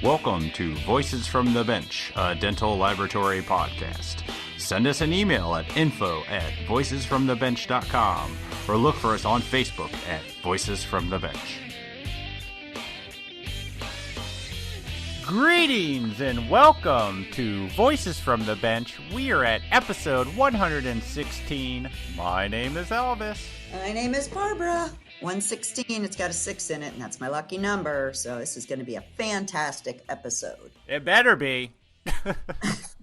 Welcome to Voices from the Bench, a dental laboratory podcast. Send us an email at info@voicesfromthebench.com or look for us on Facebook at Voices from the Bench. Greetings and welcome to Voices from the Bench. We are at episode 116. My name is Elvis. My name is Barbara. 116, it's got a 6 in it, and that's my lucky number, so this is going to be a fantastic episode. It better be.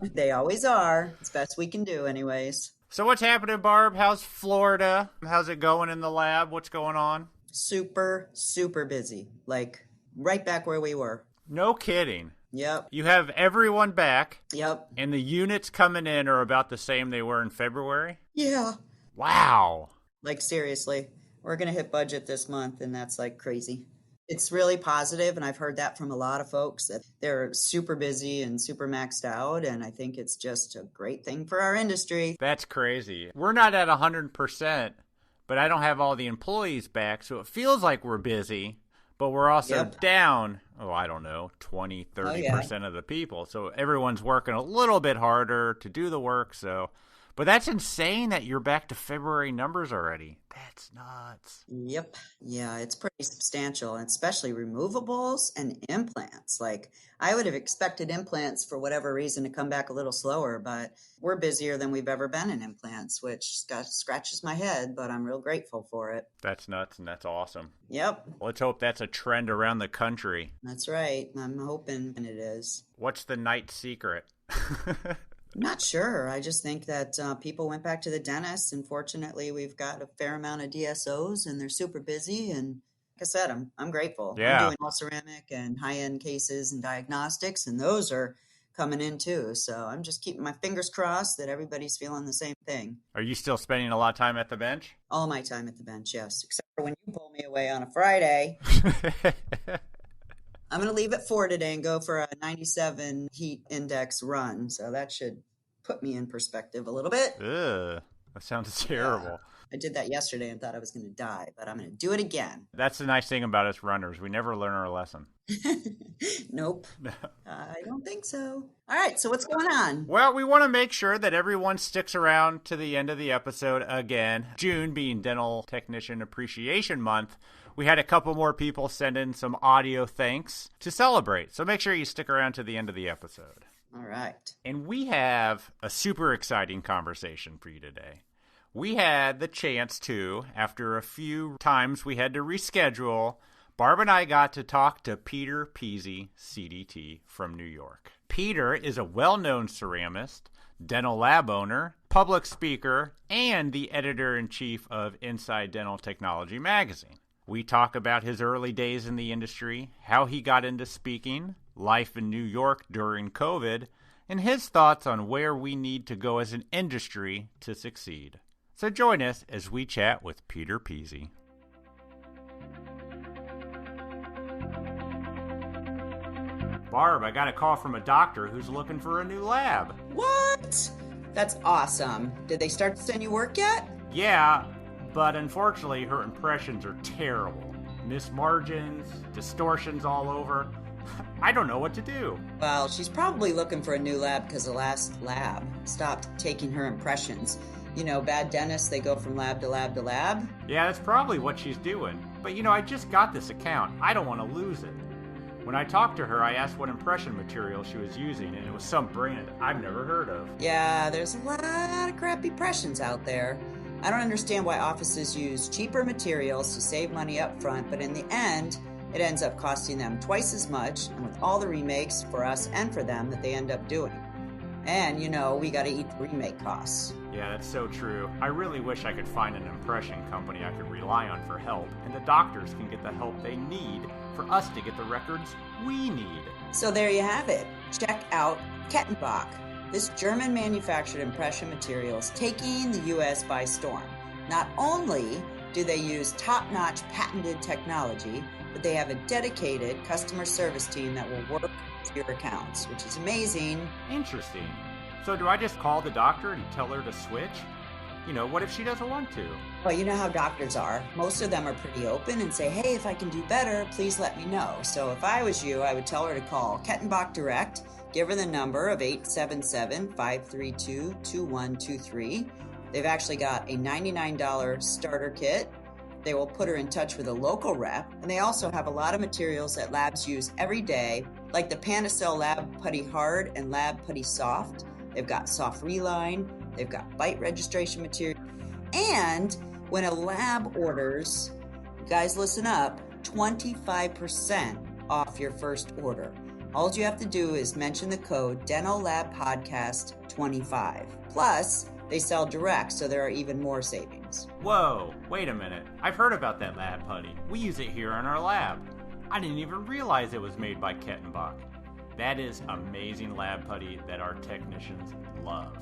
They always are. It's best we can do anyways. So what's happening, Barb? How's Florida? How's it going in the lab? What's going on? Super, super busy. Like, right back where we were. No kidding. Yep. You have everyone back. Yep. And the units coming in are about the same they were in February? Yeah. Wow. Like, seriously. We're going to hit budget this month, and that's like crazy. It's really positive, and I've heard that from a lot of folks that they're super busy and super maxed out, and I think it's just a great thing for our industry. That's crazy. We're not at 100%, but I don't have all the employees back, so it feels like we're busy, but we're also down, I don't know, 20, 30% of the people. So everyone's working a little bit harder to do the work, so... But that's insane that you're back to February numbers already. That's nuts. Yep. Yeah, it's pretty substantial, and especially removables and implants. Like, I would have expected implants for whatever reason to come back a little slower, but we're busier than we've ever been in implants, which scratches my head, but I'm real grateful for it. That's nuts, and that's awesome. Yep. Let's hope that's a trend around the country. That's right. I'm hoping it is. What's the night secret? Not sure. I just think that people went back to the dentist, and fortunately, we've got a fair amount of DSOs, and they're super busy. And like I said, I'm grateful. Yeah. I'm doing all ceramic and high-end cases and diagnostics, and those are coming in too. So I'm just keeping my fingers crossed that everybody's feeling the same thing. Are you still spending a lot of time at the bench? All my time at the bench, yes, except for when you pull me away on a Friday. I'm going to leave at 4 today and go for a 97 heat index run. So that should put me in perspective a little bit. Ugh, that sounds terrible. Yeah. I did that yesterday and thought I was going to die, but I'm going to do it again. That's the nice thing about us runners. We never learn our lesson. Nope. I don't think so. All right, so what's going on? Well, we want to make sure that everyone sticks around to the end of the episode again. June being Dental Technician Appreciation Month, we had a couple more people send in some audio thanks to celebrate. So make sure you stick around to the end of the episode. All right. And we have a super exciting conversation for you today. We had the chance to, after a few times we had to reschedule, Barb and I got to talk to Peter Pizzi, CDT, from New York. Peter is a well-known ceramist, dental lab owner, public speaker, and the editor-in-chief of Inside Dental Technology magazine. We talk about his early days in the industry, how he got into speaking, life in New York during COVID, and his thoughts on where we need to go as an industry to succeed. So join us as we chat with Peter Pizzi. Barb, I got a call from a doctor who's looking for a new lab. What? That's awesome. Did they start to send you work yet? Yeah, but unfortunately her impressions are terrible. Missed margins, distortions all over. I don't know what to do. Well, she's probably looking for a new lab because the last lab stopped taking her impressions. You know, bad dentists, they go from lab to lab to lab. Yeah, that's probably what she's doing. But I just got this account. I don't want to lose it. When I talked to her, I asked what impression material she was using, and it was some brand I've never heard of. Yeah, there's a lot of crappy impressions out there. I don't understand why offices use cheaper materials to save money up front, but in the end, it ends up costing them twice as much, and with all the remakes for us and for them that they end up doing. And, we got to eat the remake costs. Yeah, that's so true. I really wish I could find an impression company I could rely on for help, and the doctors can get the help they need for us to get the records we need. So there you have it. Check out Kettenbach. This German-manufactured impression material is taking the U.S. by storm. Not only do they use top-notch patented technology, but they have a dedicated customer service team that will work with your accounts, which is amazing. Interesting. So do I just call the doctor and tell her to switch? What if she doesn't want to? Well, you know how doctors are. Most of them are pretty open and say, hey, if I can do better, please let me know. So if I was you, I would tell her to call Kettenbach Direct, give her the number of 877-532-2123. They've actually got a $99 starter kit. They will put her in touch with a local rep, and they also have a lot of materials that labs use every day, like the Panacell Lab Putty Hard and Lab Putty Soft. They've got soft reline, they've got bite registration material, and when a lab orders, guys listen up, 25% off your first order. All you have to do is mention the code Dental Lab Podcast 25. Plus, they sell direct, so there are even more savings. Whoa, wait a minute. I've heard about that lab putty. We use it here in our lab. I didn't even realize it was made by Kettenbach. That is amazing lab putty that our technicians love.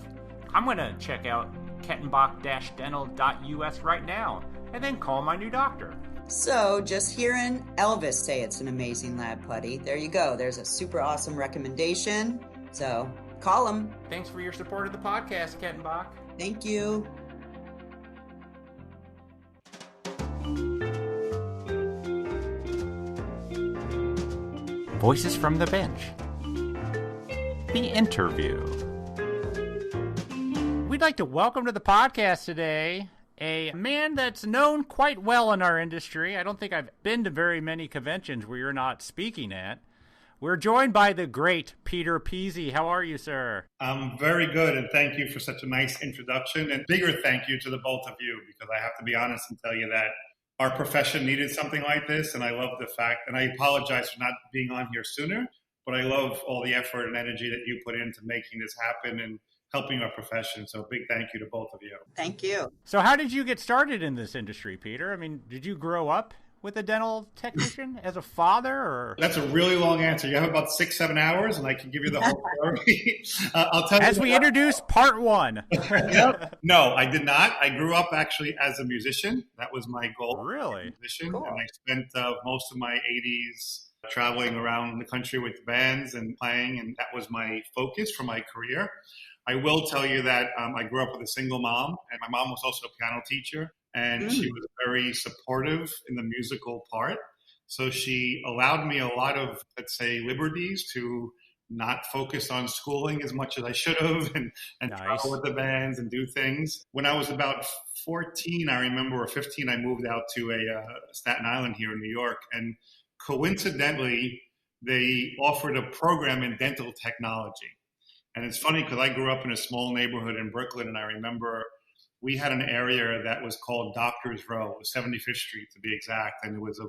I'm going to check out kettenbach-dental.us right now and then call my new doctor. So, just hearing Elvis say it's an amazing lab putty, there you go. There's a super awesome recommendation. So, call him. Thanks for your support of the podcast, Kettenbach. Thank you. Voices from the Bench. The interview. We'd like to welcome to the podcast today a man that's known quite well in our industry. I don't think I've been to very many conventions where you're not speaking at. We're joined by the great Peter Pizzi. How are you, sir? I'm very good, and thank you for such a nice introduction. And bigger thank you to the both of you, because I have to be honest and tell you that our profession needed something like this, and I love the fact, and I apologize for not being on here sooner, but I love all the effort and energy that you put into making this happen and helping our profession. So big thank you to both of you. Thank you. So how did you get started in this industry, Peter? I mean, did you grow up with a dental technician as a father? Or That's a really long answer. You have about 6-7 hours, and I can give you the whole story. I'll tell you. As we introduce part one. No, I did not. I grew up actually as a musician. That was my goal. Really? A musician. Cool. And I spent most of my 80s traveling around the country with bands and playing, and that was my focus for my career. I will tell you that I grew up with a single mom, and my mom was also a piano teacher, and she was very supportive in the musical part. So she allowed me a lot of, let's say, liberties to not focus on schooling as much as I should have and Nice. travel with the bands and do things. When I was about 14, I remember, or 15, I moved out to Staten Island here in New York, and coincidentally, they offered a program in dental technology. And it's funny because I grew up in a small neighborhood in Brooklyn, and I remember we had an area that was called Doctors Row. It was 75th Street to be exact, and it was a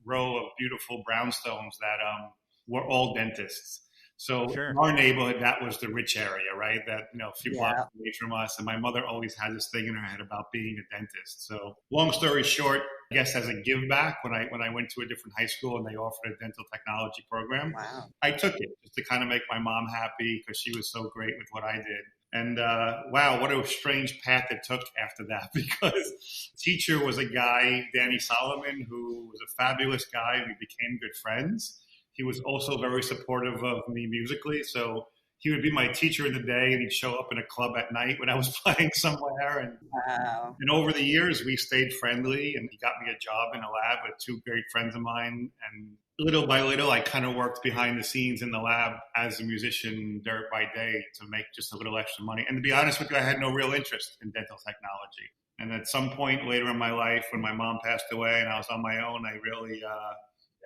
row of beautiful brownstones that were all dentists. So in our neighborhood, that was the rich area, right? That, a few blocks away from us. And my mother always had this thing in her head about being a dentist. So long story short, I guess as a give back, when I went to a different high school and they offered a dental technology program, I took it just to kind of make my mom happy because she was so great with what I did. And wow, what a strange path it took after that, because teacher was a guy, Danny Solomon, who was a fabulous guy. We became good friends. He was also very supportive of me musically. So he would be my teacher in the day, and he'd show up in a club at night when I was playing somewhere. And, and over the years, we stayed friendly, and he got me a job in a lab with two great friends of mine. And little by little, I kind of worked behind the scenes in the lab as a musician day by day to make just a little extra money. And to be honest with you, I had no real interest in dental technology. And at some point later in my life, when my mom passed away and I was on my own, I really,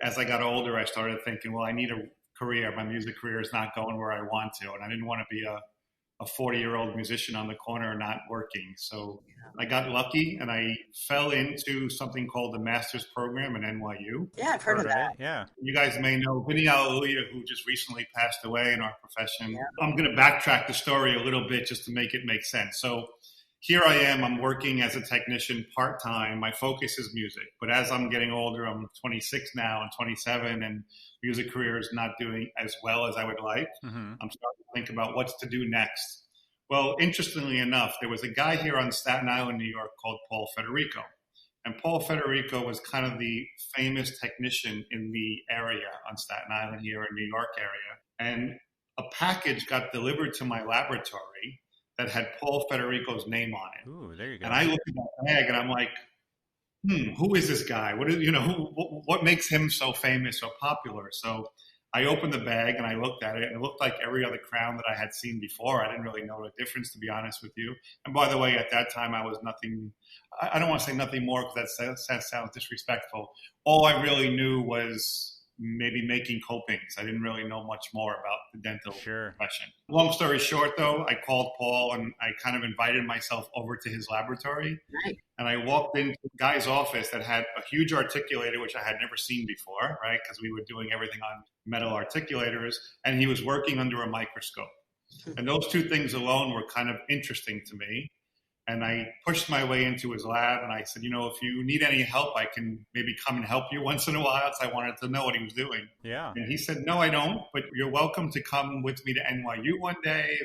as I got older, I started thinking, well, I need a career. My music career is not going where I want to. And I didn't want to be a 40-year-old musician on the corner not working. So I got lucky and I fell into something called the master's program at NYU. Yeah, I've heard of that. Yeah. You guys may know Vinny Alleluia, who just recently passed away in our profession. Yeah. I'm going to backtrack the story a little bit just to make it make sense. So here I am, I'm working as a technician part-time. My focus is music. But as I'm getting older, I'm 26 now and 27, and music career is not doing as well as I would like. I'm starting to think about what's to do next. Well, interestingly enough, there was a guy here on Staten Island, New York, called Paul Federico. And Paul Federico was kind of the famous technician in the area on Staten Island here in New York area. And a package got delivered to my laboratory that had Paul Federico's name on it. Ooh, there you go. And I looked at that bag and I'm like, who is this guy? What makes him so famous, so popular? So I opened the bag and I looked at it, and it looked like every other crown that I had seen before. I didn't really know the difference, to be honest with you. And by the way, at that time, I was nothing. I don't want to say nothing more because that sounds disrespectful. All I really knew was maybe making copings. I didn't really know much more about the dental profession. Long story short, though, I called Paul and I kind of invited myself over to his laboratory. Right. And I walked into a guy's office that had a huge articulator, which I had never seen before, right? Because we were doing everything on metal articulators. And he was working under a microscope. And those two things alone were kind of interesting to me. And I pushed my way into his lab and I said, if you need any help, I can maybe come and help you once in a while. So I wanted to know what he was doing. Yeah. And he said, no, I don't, but you're welcome to come with me to NYU one day.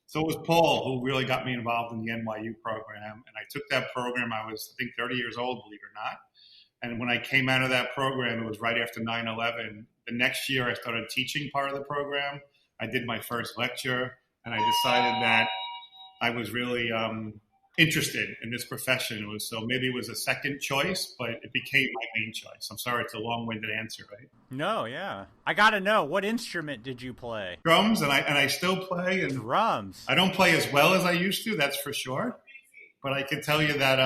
So it was Paul who really got me involved in the NYU program. And I took that program. I was, I think, 30 years old, believe it or not. And when I came out of that program, it was right after 9/11. The next year I started teaching part of the program. I did my first lecture and I decided that I was really interested in this profession. Maybe it was a second choice, but it became my main choice. I'm sorry, it's a long-winded answer, right? No, yeah. I got to know, what instrument did you play? Drums, and I still play. And drums. I don't play as well as I used to, that's for sure. But I can tell you that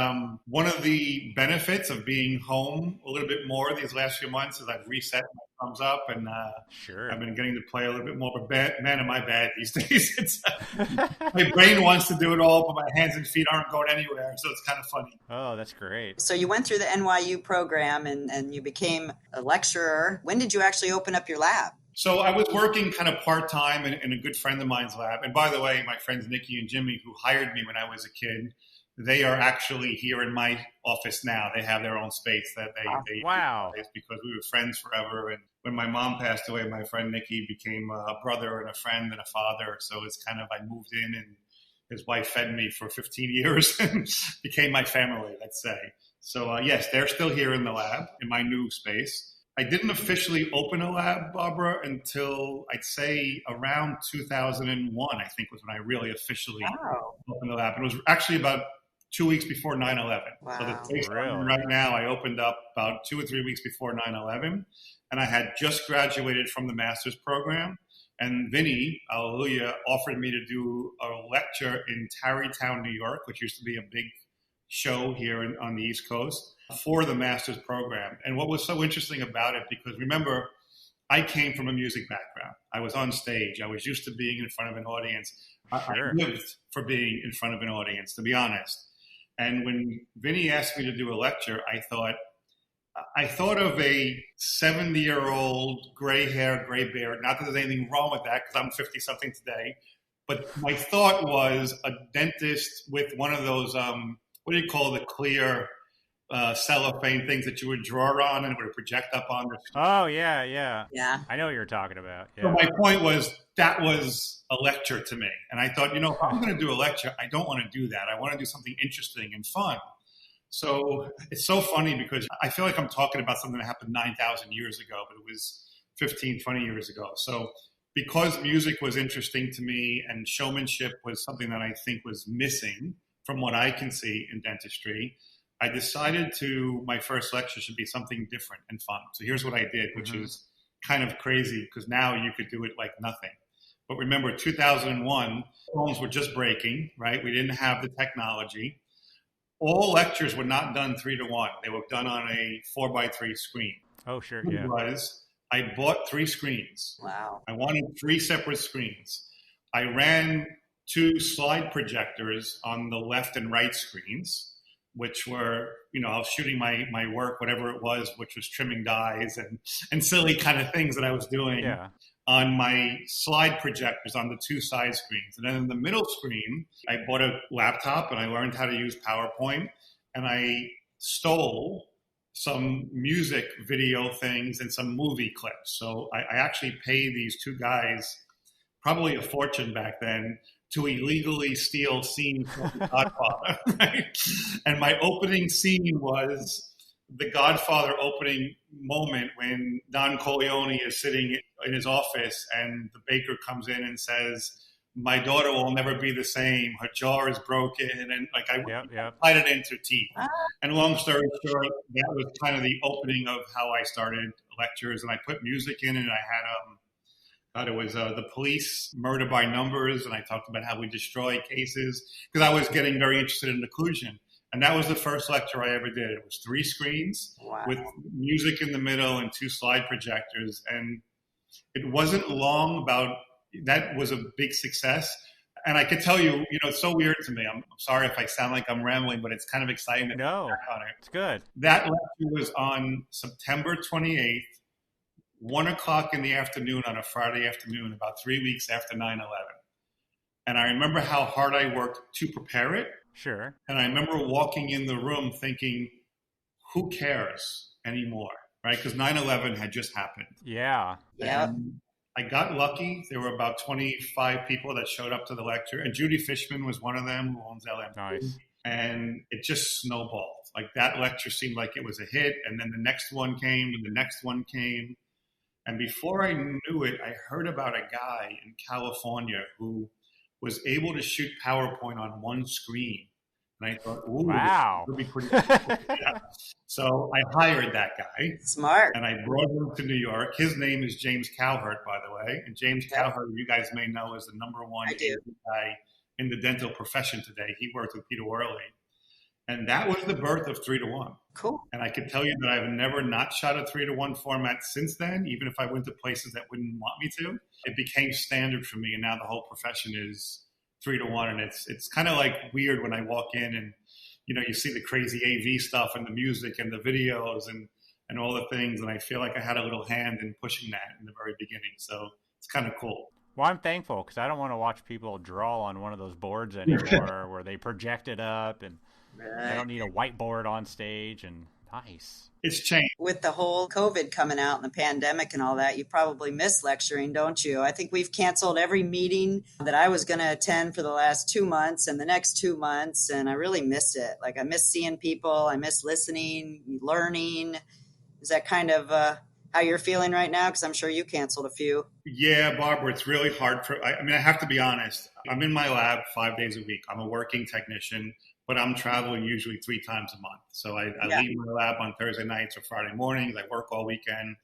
one of the benefits of being home a little bit more these last few months is I've reset my thumbs up, and I've been getting to play a little bit more. But man, am I bad these days. My brain wants to do it all, but my hands and feet aren't going anywhere. So it's kind of funny. Oh, that's great. So you went through the NYU program and you became a lecturer. When did you actually open up your lab? So I was working kind of part-time in a good friend of mine's lab. And by the way, my friends Nikki and Jimmy, who hired me when I was a kid, they are actually here in my office now. They have their own space that they wow. Because we were friends forever. And when my mom passed away, my friend Nikki became a brother and a friend and a father. So it's kind of, I moved in and his wife fed me for 15 years and became my family, let's say. So yes, they're still here in the lab in my new space. I didn't officially open a lab, Barbara, until I'd say around 2001, I think was when I really officially opened the lab. And it was actually about 2 weeks before 9/11. Wow. So the place right now, I opened up about 2 or 3 weeks before 9/11. And I had just graduated from the master's program. And Vinny, hallelujah, offered me to do a lecture in Tarrytown, New York, which used to be a big show here on the East Coast, for the master's program. And what was so interesting about it, because remember, I came from a music background. I was on stage. I was used to being in front of an audience. Sure. I lived for being in front of an audience, to be honest. And when Vinny asked me to do a lecture, I thought of a 70-year-old, gray hair, gray beard. Not that there's anything wrong with that, because I'm 50-something today. But my thought was a dentist with one of those, what do you call the clear cellophane things that you would draw on and it would project up on. Oh, yeah. Yeah. I know what you're talking about. Yeah. So my point was, that was a lecture to me. And I thought, if I'm going to do a lecture, I don't want to do that. I want to do something interesting and fun. So it's so funny because I feel like I'm talking about something that happened 9,000 years ago, but it was 15, 20 years ago. So because music was interesting to me and showmanship was something that I think was missing from what I can see in dentistry, I decided my first lecture should be something different and fun. So here's what I did, which is kind of crazy because now you could do it like nothing. But remember, 2001, phones were just breaking, right? We didn't have the technology. All lectures were not done 3-to-1. They were done on a 4x3 screen. Oh, sure, What yeah. it was, I bought 3 screens. Wow. I wanted 3 separate screens. I ran 2 slide projectors on the left and right screens, which were, I was shooting my work, whatever it was, which was trimming dies and silly kind of things that I was doing on my slide projectors on the 2 side screens. And then in the middle screen, I bought a laptop and I learned how to use PowerPoint, and I stole some music video things and some movie clips. So I actually paid these 2 guys probably a fortune back then to illegally steal scenes from The Godfather. Right? And my opening scene was the Godfather opening moment when Don Corleone is sitting in his office and the baker comes in and says, my daughter will never be the same. Her jaw is broken, and like I Yep. bite it into teeth. And long story short, that was kind of the opening of how I started lectures, and I put music in, and I had thought it was the police murder by numbers, and I talked about how we destroy cases because I was getting very interested in occlusion. And that was the first lecture I ever did. It was 3 screens with music in the middle and 2 slide projectors. And it wasn't long that was a big success. And I could tell you, it's so weird to me. I'm sorry if I sound like I'm rambling, but it's kind of exciting to No, look back on it. It's good. That lecture was on September 28th, 1 o'clock in the afternoon on a Friday afternoon, about 3 weeks after 9/11. And I remember how hard I worked to prepare it. Sure. And I remember walking in the room thinking, who cares anymore, right? Because 9/11 had just happened. Yeah. And I got lucky. There were about 25 people that showed up to the lecture. And Judy Fishman was one of them, who owns LMP. Nice. And it just snowballed. Like that lecture seemed like it was a hit. And then the next one came and the next one came. And before I knew it, I heard about a guy in California who was able to shoot PowerPoint on 1 screen. And I thought, ooh, wow, this would be pretty cool. Yeah. So I hired that guy. Smart. And I brought him to New York. His name is James Cowherd, by the way. And James Cowherd, you guys may know, is the #1 guy in the dental profession today. He worked with Peter Worley. And that was the birth of 3-to-1. Cool. And I can tell you that I've never not shot a 3-to-1 format since then, even if I went to places that wouldn't want me to. It became standard for me, and now the whole profession is 3-to-1. And it's kind of like weird when I walk in and, you see the crazy AV stuff and the music and the videos and all the things. And I feel like I had a little hand in pushing that in the very beginning. So it's kind of cool. Well, I'm thankful because I don't want to watch people draw on one of those boards anymore where they project it up and I don't need a whiteboard on stage. And nice. It's changed. With the whole COVID coming out and the pandemic and all that, you probably miss lecturing, don't you? I think we've canceled every meeting that I was going to attend for the last 2 months and the next 2 months, and I really miss it. Like, I miss seeing people. I miss listening, learning. Is that kind of how you're feeling right now? Because I'm sure you canceled a few. Yeah, Barbara, it's really hard I have to be honest. I'm in my lab 5 days a week. I'm a working technician, but I'm traveling usually 3 times a month. So I leave my lab on Thursday nights or Friday mornings. I work all weekend,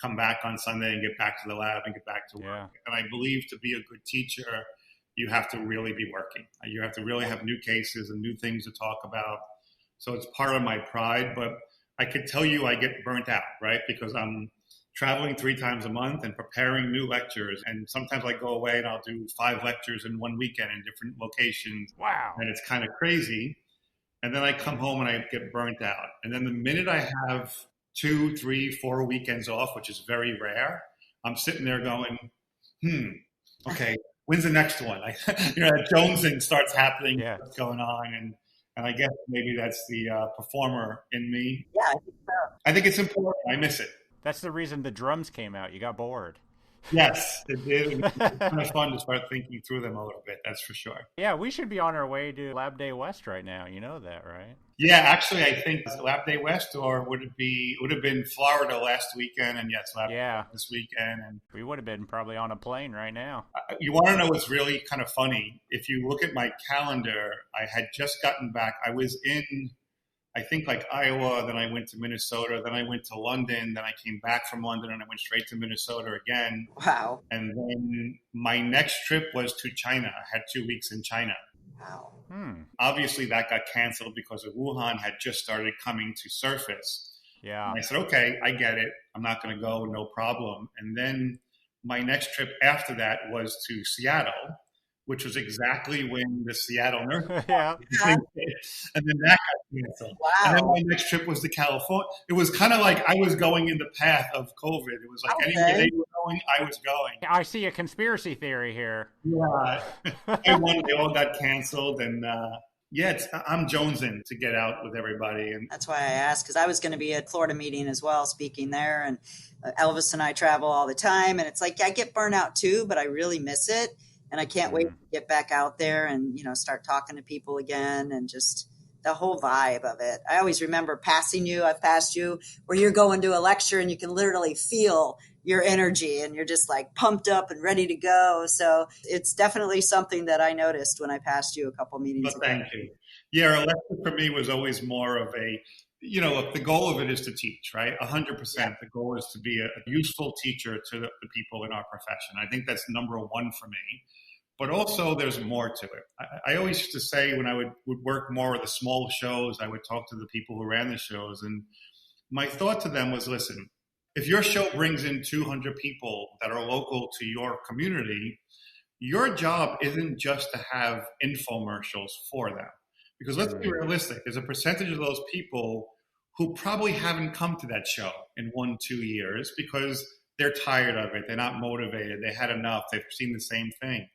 come back on Sunday and get back to the lab and get back to work. And I believe to be a good teacher, you have to really be working. You have to really have new cases and new things to talk about. So it's part of my pride, but I could tell you I get burnt out, right? Because I'm traveling 3 times a month and preparing new lectures. And sometimes I go away and I'll do 5 lectures in one weekend in different locations. Wow. And it's kind of crazy. And then I come home and I get burnt out. And then the minute I have 2, 3, 4 weekends off, which is very rare, I'm sitting there going, okay, when's the next one? That Jonesing starts happening, what's going on. And I guess maybe that's the performer in me. Yeah, I think so. I think it's important. I miss it. That's the reason the drums came out. You got bored. Yes, it did. It's kind of fun to start thinking through them a little bit. That's for sure. Yeah, we should be on our way to Lab Day West right now. You know that, right? Yeah, actually, I think Lab Day West, or would have been Florida last weekend, and yes, Lab Day this weekend, and we would have been probably on a plane right now. You want to know what's really kind of funny? If you look at my calendar, I had just gotten back. I was in, I think, like Iowa, then I went to Minnesota, then I went to London, then I came back from London and I went straight to Minnesota again. Wow. And then my next trip was to China. I had 2 weeks in China. Wow. Obviously, that got canceled because of Wuhan had just started coming to surface. Yeah. And I said, okay, I get it. I'm not going to go, no problem. And then my next trip after that was to Seattle, which was exactly when the Seattle nurse and then that got canceled. Wow. And then my next trip was to California. It was kind of like I was going in the path of COVID. It was like anywhere they were going, I was going. I see a conspiracy theory here. Yeah. They all got canceled. And I'm jonesing to get out with everybody. And that's why I asked, because I was going to be at Florida meeting as well, speaking there. And Elvis and I travel all the time. And it's like, I get burnt out too, but I really miss it. And I can't wait to get back out there and, start talking to people again and just the whole vibe of it. I always remember passing you. I've passed you where you're going to a lecture and you can literally feel, your energy and you're just like pumped up and ready to go. So it's definitely something that I noticed when I passed you a couple Well, meetings ago. thank you. Yeah, our lecture for me was always more of a, look, the goal of it is to teach, right? 100%. The goal is to be a useful teacher to the people in our profession. I think that's number one for me. But also, there's more to it. I always used to say when I would work more with the small shows, I would talk to the people who ran the shows. And my thought to them was, listen, if your show brings in 200 people that are local to your community, your job isn't just to have infomercials for them. Because let's be realistic, there's a percentage of those people who probably haven't come to that show in 1-2 years because they're tired of it, they're not motivated, they had enough, they've seen the same thing.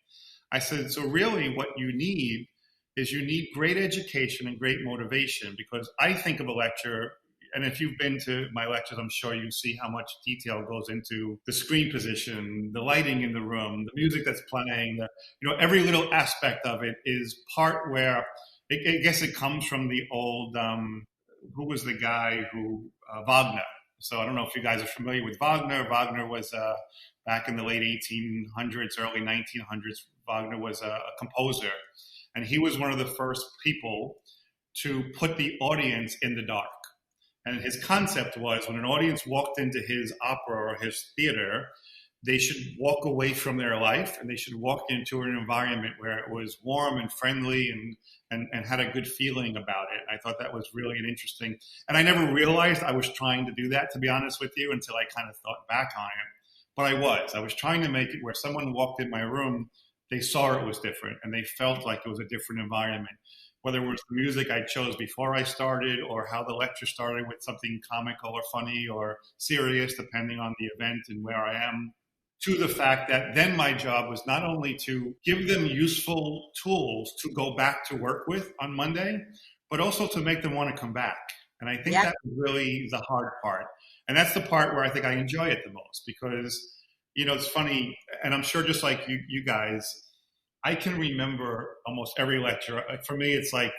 I said, so really what you need is you need great education and great motivation, because I think of a lecture, and if you've been to my lectures, I'm sure you see how much detail goes into the screen position, the lighting in the room, the music that's playing, every little aspect of it is part where I guess it comes from the old, who was the guy who, Wagner. So I don't know if you guys are familiar with Wagner. Wagner was back in the late 1800s, early 1900s. Wagner was a composer, and he was one of the first people to put the audience in the dark. And his concept was when an audience walked into his opera or his theater, they should walk away from their life and they should walk into an environment where it was warm and friendly and had a good feeling about it. I thought that was really an interesting, and I never realized I was trying to do that, to be honest with you, until I kind of thought back on it. But I was trying to make it where someone walked in my room, they saw it was different and they felt like it was a different environment. Whether it was the music I chose before I started or how the lecture started with something comical or funny or serious, depending on the event and where I am, to the fact that then my job was not only to give them useful tools to go back to work with on Monday, but also to make them want to come back. And I think that's really the hard part. And that's the part where I think I enjoy it the most because, it's funny, and I'm sure just like you guys, I can remember almost every lecture. For me, it's like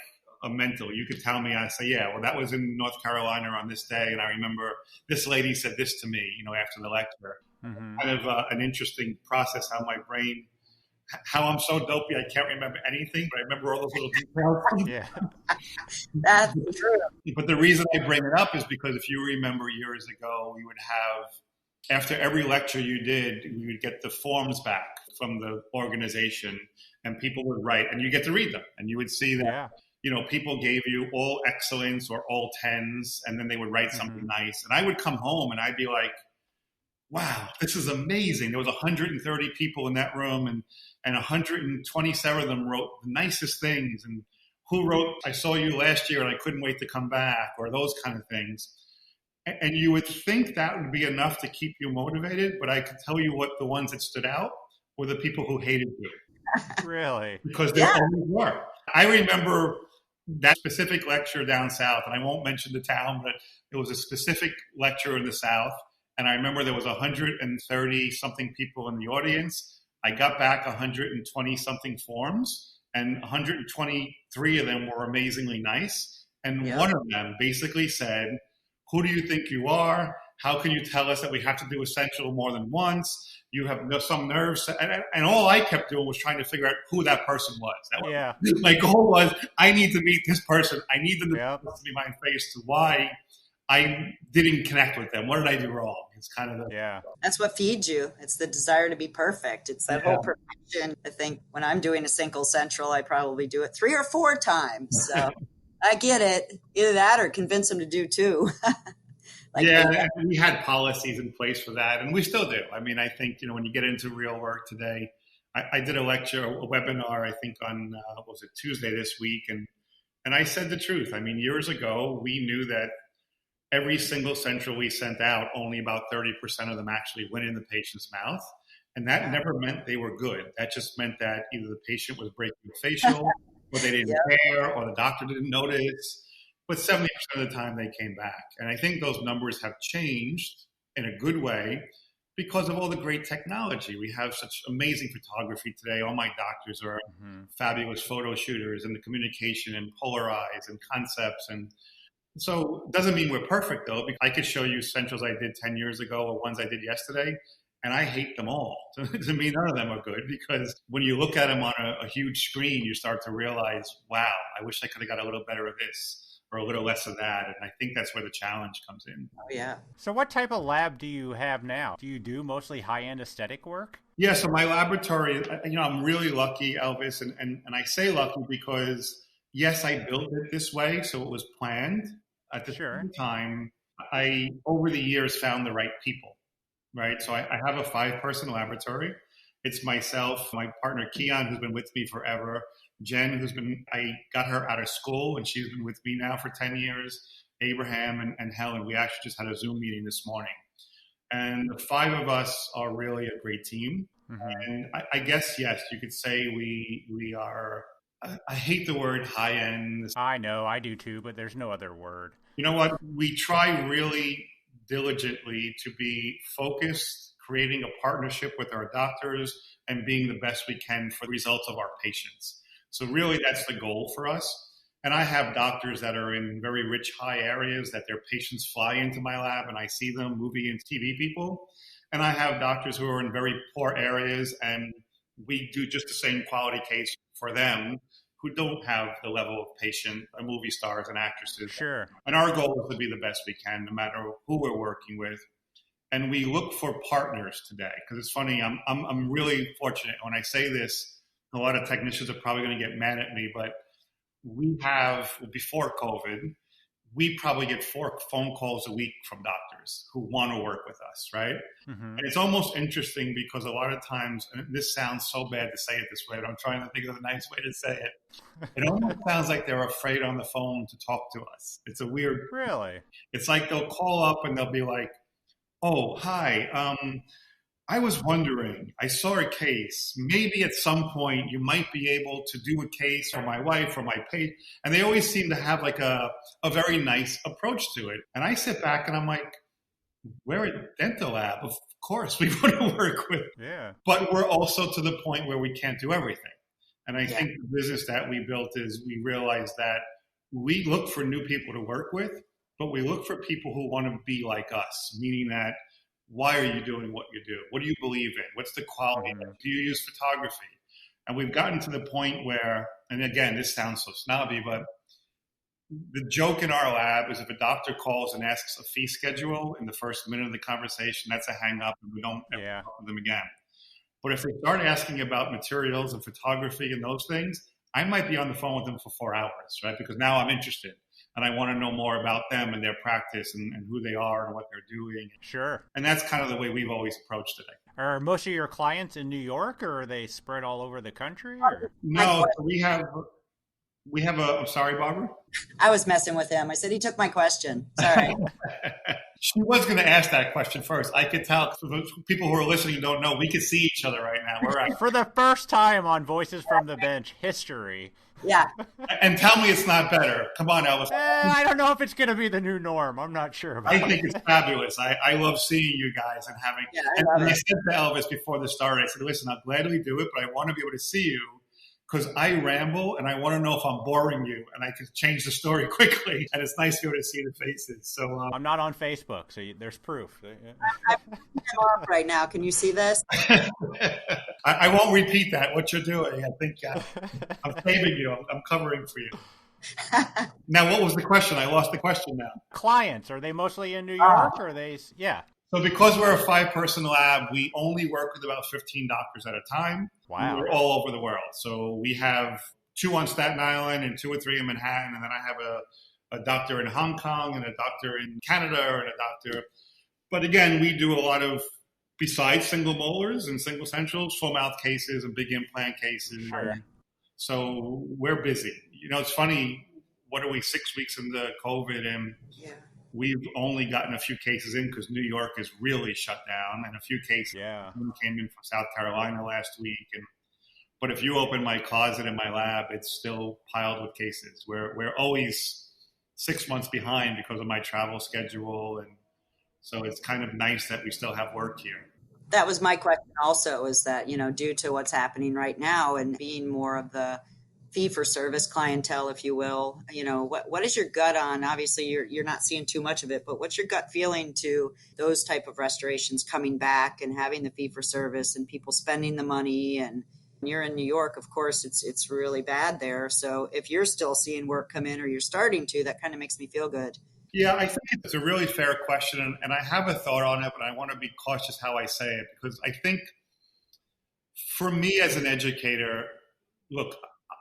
a mental. You could tell me, I say, yeah, well, that was in North Carolina on this day. And I remember this lady said this to me, after the lecture. Mm-hmm. Kind of an interesting process how my brain, how I'm so dopey, I can't remember anything, but I remember all those little details. Yeah. That's true. But the reason I bring it up is because if you remember years ago, we would have, after every lecture you did, we would get the forms back from the organization and people would write and you get to read them and you would see that, people gave you all excellence or all tens and then they would write something nice. And I would come home and I'd be like, wow, this is amazing. There was 130 people in that room and 127 of them wrote the nicest things. And who wrote, I saw you last year and I couldn't wait to come back, or those kind of things. And you would think that would be enough to keep you motivated, but I could tell you what the ones that stood out were the people who hated you. Really? Because there always were. I remember that specific lecture down south, and I won't mention the town, but it was a specific lecture in the south. And I remember there was 130 something people in the audience. I got back 120 something forms, and 123 of them were amazingly nice. And one of them basically said, who do you think you are? How can you tell us that we have to do essential more than once? You have some nerves. And all I kept doing was trying to figure out who that person was. My goal was, I need to meet this person. I need them to be my face to why I didn't connect with them. What did I do wrong? It's kind of That's what feeds you. It's the desire to be perfect. It's that whole perfection. I think when I'm doing a single central, I probably do it 3 or 4 times. So I get it. Either that or convince them to do 2. And we had policies in place for that, and we still do. I mean, I think, when you get into real work today, I did a lecture, a webinar, I think on, was it Tuesday this week? And I said the truth. I mean, years ago, we knew that every single central we sent out, only about 30% of them actually went in the patient's mouth. And that never meant they were good. That just meant that either the patient was breaking the facial, or they didn't care, or the doctor didn't notice. But 70% of the time they came back. And I think those numbers have changed in a good way because of all the great technology. We have such amazing photography today. All my doctors are fabulous photo shooters, and the communication and polarize and concepts. And So it doesn't mean we're perfect though. Because I could show you centrals I did 10 years ago or ones I did yesterday, and I hate them all. To me, none of them are good because when you look at them on a huge screen, you start to realize, wow, I wish I could have got a little better of this or a little less of that. And I think that's where the challenge comes in. Oh, yeah. So, what type of lab do you have now? Do you do mostly high end aesthetic work? Yeah, so my laboratory, I'm really lucky, Elvis, and I say lucky because yes, I built it this way, so it was planned. At the Sure. same time, I over the years found the right people, right? So I have a 5-person laboratory. It's myself, my partner Keon, who's been with me forever, Jen, I got her out of school and she's been with me now for 10 years, Abraham and Helen. We actually just had a Zoom meeting this morning. And the 5 of us are really a great team. Mm-hmm. And I guess, yes, you could say we are, I hate the word high end. I know, I do too, but there's no other word. You know what? We try really diligently to be focused, creating a partnership with our doctors and being the best we can for the results of our patients. So really that's the goal for us. And I have doctors that are in very rich, high areas that their patients fly into my lab and I see them, movie and TV people. And I have doctors who are in very poor areas and we do just the same quality case for them who don't have the level of patient movie stars and actresses. Sure. And our goal is to be the best we can, no matter who we're working with. And we look for partners today because it's funny. I'm really fortunate when I say this. A lot of technicians are probably going to get mad at me, but we have before COVID, we probably get 4 phone calls a week from doctors who want to work with us, right? Mm-hmm. And it's almost interesting because a lot of times, and this sounds so bad to say it this way, but I'm trying to think of a nice way to say it. It almost sounds like they're afraid on the phone to talk to us. It's a weird. Really? It's like they'll call up and they'll be like, "Oh, hi. I was wondering, I saw a case. Maybe at some point you might be able to do a case for my wife or my patient." And they always seem to have like a very nice approach to it. And I sit back and I'm like, we're a dental lab. Of course we want to work with. Yeah. But we're also to the point where we can't do everything. And I think the business that we built is we realized that we look for new people to work with, but we look for people who want to be like us, meaning that why are you doing what you do? What do you believe in? What's the quality? Mm-hmm. Do you use photography? And we've gotten to the point where, and again, this sounds so snobby, but the joke in our lab is if a doctor calls and asks a fee schedule in the first minute of the conversation, that's a hang up and we don't ever talk to them again. But if they start asking about materials and photography and those things, I might be on the phone with them for 4 hours, right? Because now I'm interested and I want to know more about them and their practice and who they are and what they're doing. Sure. And that's kind of the way we've always approached it. Are most of your clients in New York or are they spread all over the country? Or? No, we have I'm sorry, Barbara? I was messing with him. I said he took my question. Sorry. She was going to ask that question first. I could tell. For those people who are listening don't know, we could see each other right now. We're For the first time on Voices from the Bench history. Yeah. And tell me it's not better. Come on, Elvis. I don't know if it's going to be the new norm. I'm not sure about it. I think it's fabulous. I love seeing you guys and having. Yeah, and I said to Elvis before the start, I said, listen, I'll gladly do it, but I want to be able to see you because I ramble and I want to know if I'm boring you and I can change the story quickly. And it's nice to be able to see the faces. So I'm not on Facebook, so there's proof. I'm off right now. Can you see this? I won't repeat that, what you're doing. I think I'm saving you. I'm covering for you. Now, what was the question? I lost the question now. Clients, are they mostly in New York or are they? Yeah. So because we're a 5-person lab, we only work with about 15 doctors at a time. Wow. We're all over the world. So we have 2 on Staten Island and 2 or 3 in Manhattan. And then I have a doctor in Hong Kong and a doctor in Canada and a doctor. But again, we do a lot of, besides single molars and single centrals, full mouth cases and big implant cases. Sure. So we're busy. You know, it's funny. What are we, 6 weeks into COVID? And we've only gotten a few cases in because New York is really shut down, and a few cases came in from South Carolina last week. But if you open my closet in my lab, it's still piled with cases. We're always 6 months behind because of my travel schedule, and so it's kind of nice that we still have work here. That was my question also, is that, due to what's happening right now and being more of the fee-for-service clientele, if you will. What is your gut on? Obviously, you're not seeing too much of it, but what's your gut feeling to those type of restorations coming back and having the fee-for-service and people spending the money? And you're in New York, of course, it's really bad there. So if you're still seeing work come in or you're starting to, that kind of makes me feel good. Yeah, I think it's a really fair question, and I have a thought on it, but I want to be cautious how I say it, because I think for me as an educator, look,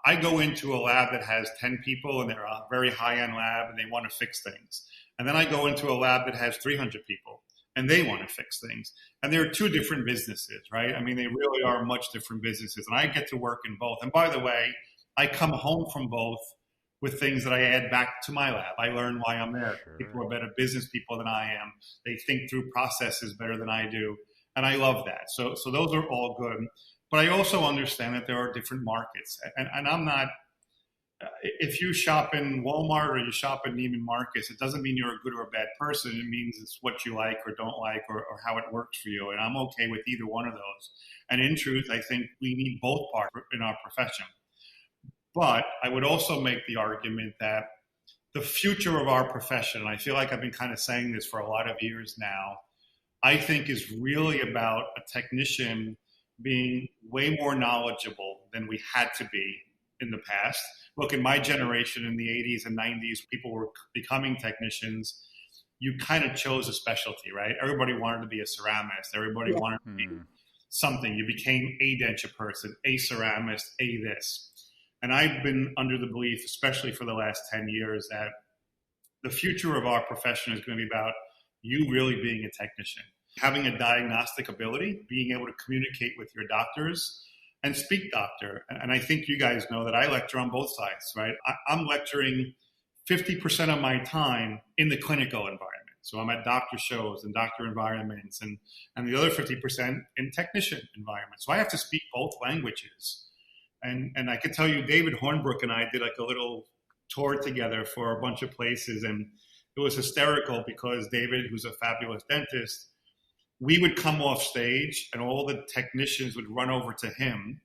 I go into a lab that has 10 people and they're a very high-end lab and they want to fix things. And then I go into a lab that has 300 people and they want to fix things. And they're two different businesses, right? I mean, they really are much different businesses. And I get to work in both. And by the way, I come home from both with things that I add back to my lab. I learn why I'm there. Sure. People are better business people than I am. They think through processes better than I do. And I love that. So those are all good. But I also understand that there are different markets. And I'm not, if you shop in Walmart or you shop in Neiman Marcus, it doesn't mean you're a good or a bad person. It means it's what you like or don't like or how it works for you. And I'm okay with either one of those. And in truth, I think we need both parts in our profession. But I would also make the argument that the future of our profession, and I feel like I've been kind of saying this for a lot of years now, I think is really about a technician being way more knowledgeable than we had to be in the past. Look, in my generation in the 80s and 90s, people were becoming technicians. You kind of chose a specialty, right? Everybody wanted to be a ceramist. Everybody wanted to be something. You became a denture person, a ceramist, a this. And I've been under the belief, especially for the last 10 years, that the future of our profession is going to be about you really being a technician, having a diagnostic ability, being able to communicate with your doctors and speak doctor. And I think you guys know that I lecture on both sides, right? I'm lecturing 50% of my time in the clinical environment. So I'm at doctor shows and doctor environments and the other 50% in technician environments. So I have to speak both languages. And I can tell you, David Hornbrook and I did like a little tour together for a bunch of places. And it was hysterical because David, who's a fabulous dentist, we would come off stage and all the technicians would run over to him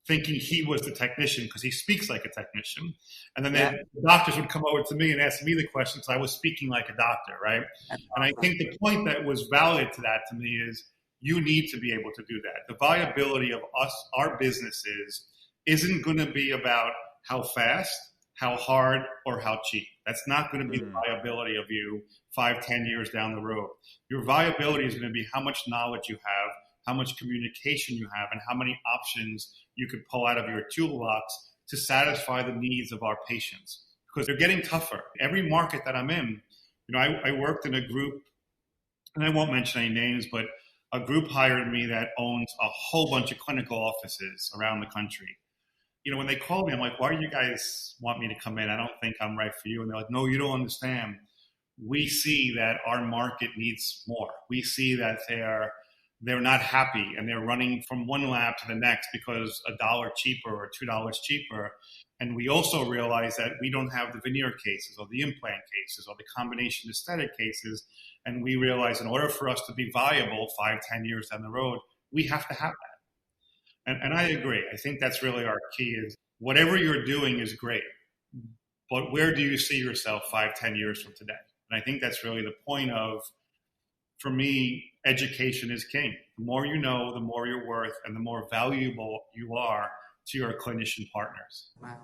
thinking he was the technician because he speaks like a technician. And then the doctors would come over to me and ask me the questions. So I was speaking like a doctor, right? And I think the point that was valid to that to me is you need to be able to do that. The viability of us, our businesses, isn't going to be about how fast, how hard, or how cheap. That's not going to be the viability of you 5-10 years down the road. Your viability is going to be how much knowledge you have, how much communication you have, and how many options you could pull out of your toolbox to satisfy the needs of our patients. Because they're getting tougher. Every market that I'm in, I worked in a group, and I won't mention any names, but a group hired me that owns a whole bunch of clinical offices around the country. When they called me, I'm like, why do you guys want me to come in? I don't think I'm right for you. And they're like, no, you don't understand. We see that our market needs more. We see that they're not happy and they're running from one lab to the next because $1 cheaper or $2 cheaper. And we also realize that we don't have the veneer cases or the implant cases or the combination aesthetic cases. And we realize in order for us to be viable 5-10 years down the road, we have to have that. And I agree. I think that's really our key is whatever you're doing is great, but where do you see yourself 5-10 years from today? And I think that's really the point of, for me, education is king. The more you know, the more you're worth and the more valuable you are to your clinician partners. Wow.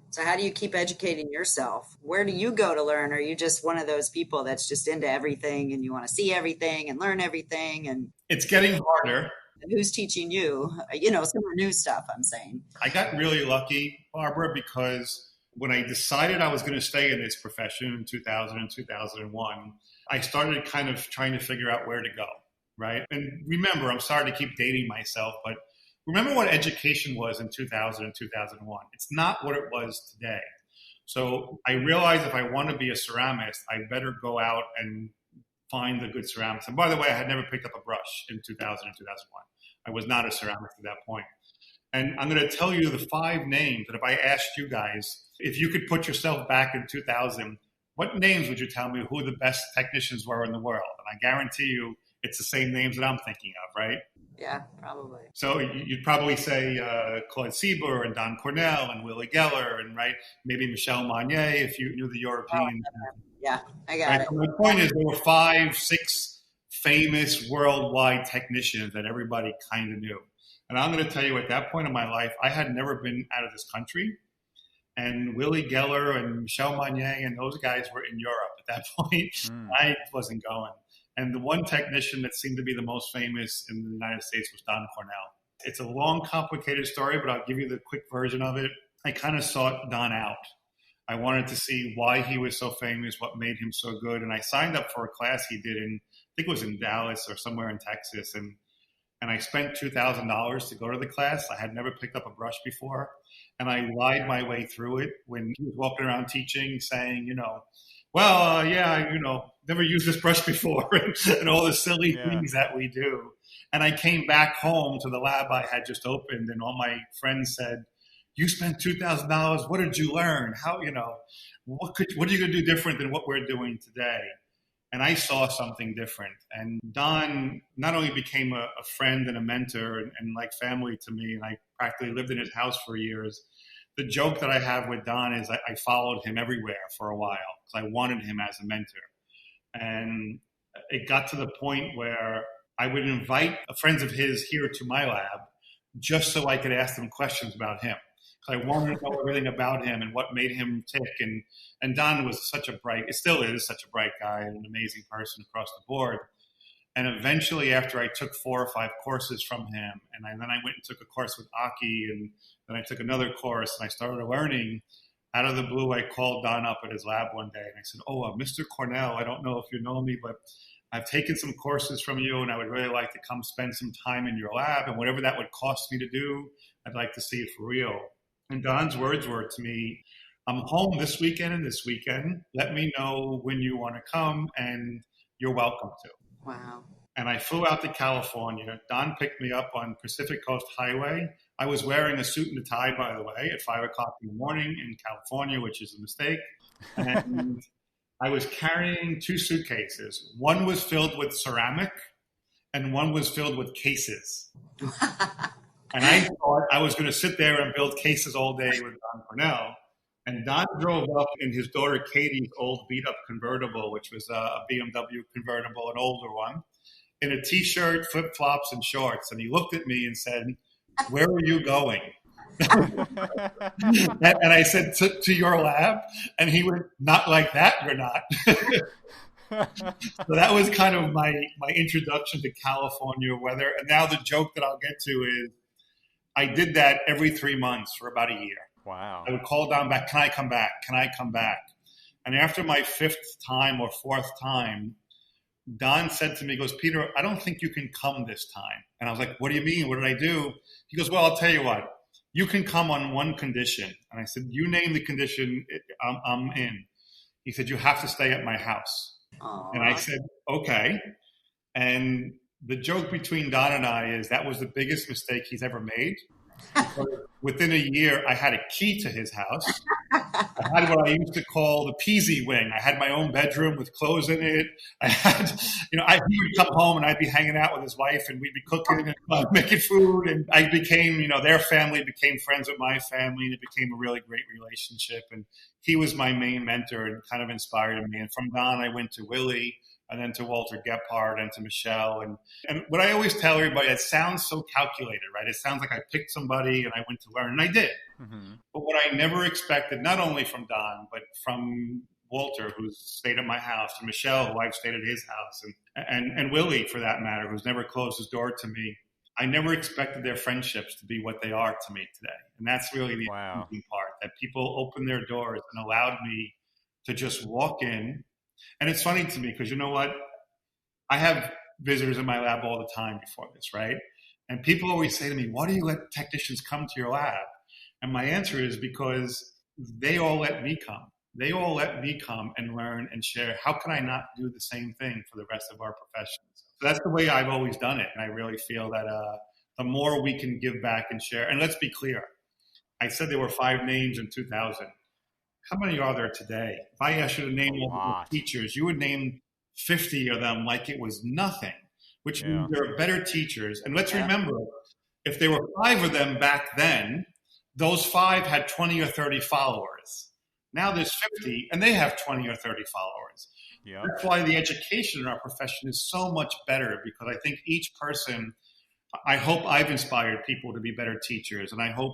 So how do you keep educating yourself? Where do you go to learn? Are you just one of those people that's just into everything and you want to see everything and learn everything? And it's getting harder. And who's teaching you? Some of the new stuff, I'm saying. I got really lucky, Barbara, because when I decided I was going to stay in this profession in 2000 and 2001, I started kind of trying to figure out where to go, right? And remember, I'm sorry to keep dating myself, but remember what education was in 2000 and 2001. It's not what it was today. So I realized if I want to be a ceramist, I better go out and find the good ceramics. And by the way, I had never picked up a brush in 2000 and 2001. I was not a ceramist at that point. And I'm going to tell you the 5 names that if I asked you guys, if you could put yourself back in 2000, what names would you tell me who the best technicians were in the world? And I guarantee you it's the same names that I'm thinking of, right? Yeah, probably. So you'd probably say Claude Sieber and Don Cornell and Willie Geller and right, maybe Michel Magnier if you knew the Oh, European. yeah, I got Right. it. So my point is there were five, six famous worldwide technicians that everybody kind of knew. And I'm going to tell you, at that point in my life, I had never been out of this country. And Willie Geller and Michel Magnier and those guys were in Europe at that point. I wasn't going. And the one technician that seemed to be the most famous in the United States was Don Cornell. It's a long, complicated story, but I'll give you the quick version of it. I kind of sought Don out. I wanted to see why he was so famous, what made him so good. And I signed up for a class he did in, I think it was in Dallas or somewhere in Texas. And I spent $2,000 to go to the class. I had never picked up a brush before. And I lied my way through it when he was walking around teaching, saying, never used this brush before and all the silly things that we do. And I came back home to the lab I had just opened, and all my friends said, you spent $2,000. What did you learn? What are you going to do different than what we're doing today? And I saw something different. And Don not only became a friend and a mentor and like family to me, and I practically lived in his house for years. The joke that I have with Don is I followed him everywhere for a while because I wanted him as a mentor. And it got to the point where I would invite friends of his here to my lab just so I could ask them questions about him. I wanted to know everything about him and what made him tick. And Don was it still is such a bright guy and an amazing person across the board. And eventually, after I took 4 or 5 courses from him, and then I went and took a course with Aki, and then I took another course, and I started learning. Out of the blue, I called Don up at his lab one day, and I said, Mr. Cornell, I don't know if you know me, but I've taken some courses from you, and I would really like to come spend some time in your lab, and whatever that would cost me to do, I'd like to see it for real. And Don's words were to me, I'm home this weekend and this weekend. Let me know when you want to come, and you're welcome to. Wow. And I flew out to California. Don picked me up on Pacific Coast Highway. I was wearing a suit and a tie, by the way, at 5 o'clock in the morning in California, which is a mistake. And I was carrying 2 suitcases. One was filled with ceramic and one was filled with cases. And I thought I was going to sit there and build cases all day with Don Cornell. And Don drove up in his daughter Katie's old beat-up convertible, which was a BMW convertible, an older one, in a T-shirt, flip-flops, and shorts. And he looked at me and said, where are you going? And I said, to your lab? And he went, not like that, you're not. So that was kind of my introduction to California weather. And now the joke that I'll get to is I did that every 3 months for about a year. Wow. I would call Don back, can I come back? Can I come back? And after my 5th time or 4th time, Don said to me, he goes, Peter, I don't think you can come this time. And I was like, what do you mean? What did I do? He goes, well, I'll tell you what. You can come on one condition. And I said, you name the condition, I'm in. He said, you have to stay at my house. Aww. And I said, okay. And the joke between Don and I is that was the biggest mistake he's ever made. Within a year, I had a key to his house. I had what I used to call the Pizzi wing. I had my own bedroom with clothes in it. I had, he would come home and I'd be hanging out with his wife and we'd be cooking and making food. And I became, their family became friends with my family and it became a really great relationship. And he was my main mentor and kind of inspired me. And from Don, I went to Willie. And then to Walter Gephardt and to Michelle. And what I always tell everybody, it sounds so calculated, right? It sounds like I picked somebody and I went to learn, and I did. Mm-hmm. But what I never expected, not only from Don, but from Walter, who's stayed at my house, and Michelle, who I've stayed at his house, and Willie, for that matter, who's never closed his door to me, I never expected their friendships to be what they are to me today. And that's really the amazing part, that people opened their doors and allowed me to just walk in. And it's funny to me because you know what? I have visitors in my lab all the time before this, right? And people always say to me, why do you let technicians come to your lab? And my answer is because they all let me come. They all let me come and learn and share. How can I not do the same thing for the rest of our professions? So that's the way I've always done it. And I really feel that the more we can give back and share, and let's be clear, I said there were 5 names in 2000. How many are there today? If I asked you to name all the teachers, you would name 50 of them like it was nothing. which means Yeah. there are better teachers. And let's Yeah. remember, if there were 5 of them back then, those 5 had 20 or 30 followers. Now there's 50 and they have 20 or 30 followers. Yep. That's why the education in our profession is so much better, because I think each person, I hope I've inspired people to be better teachers, and I hope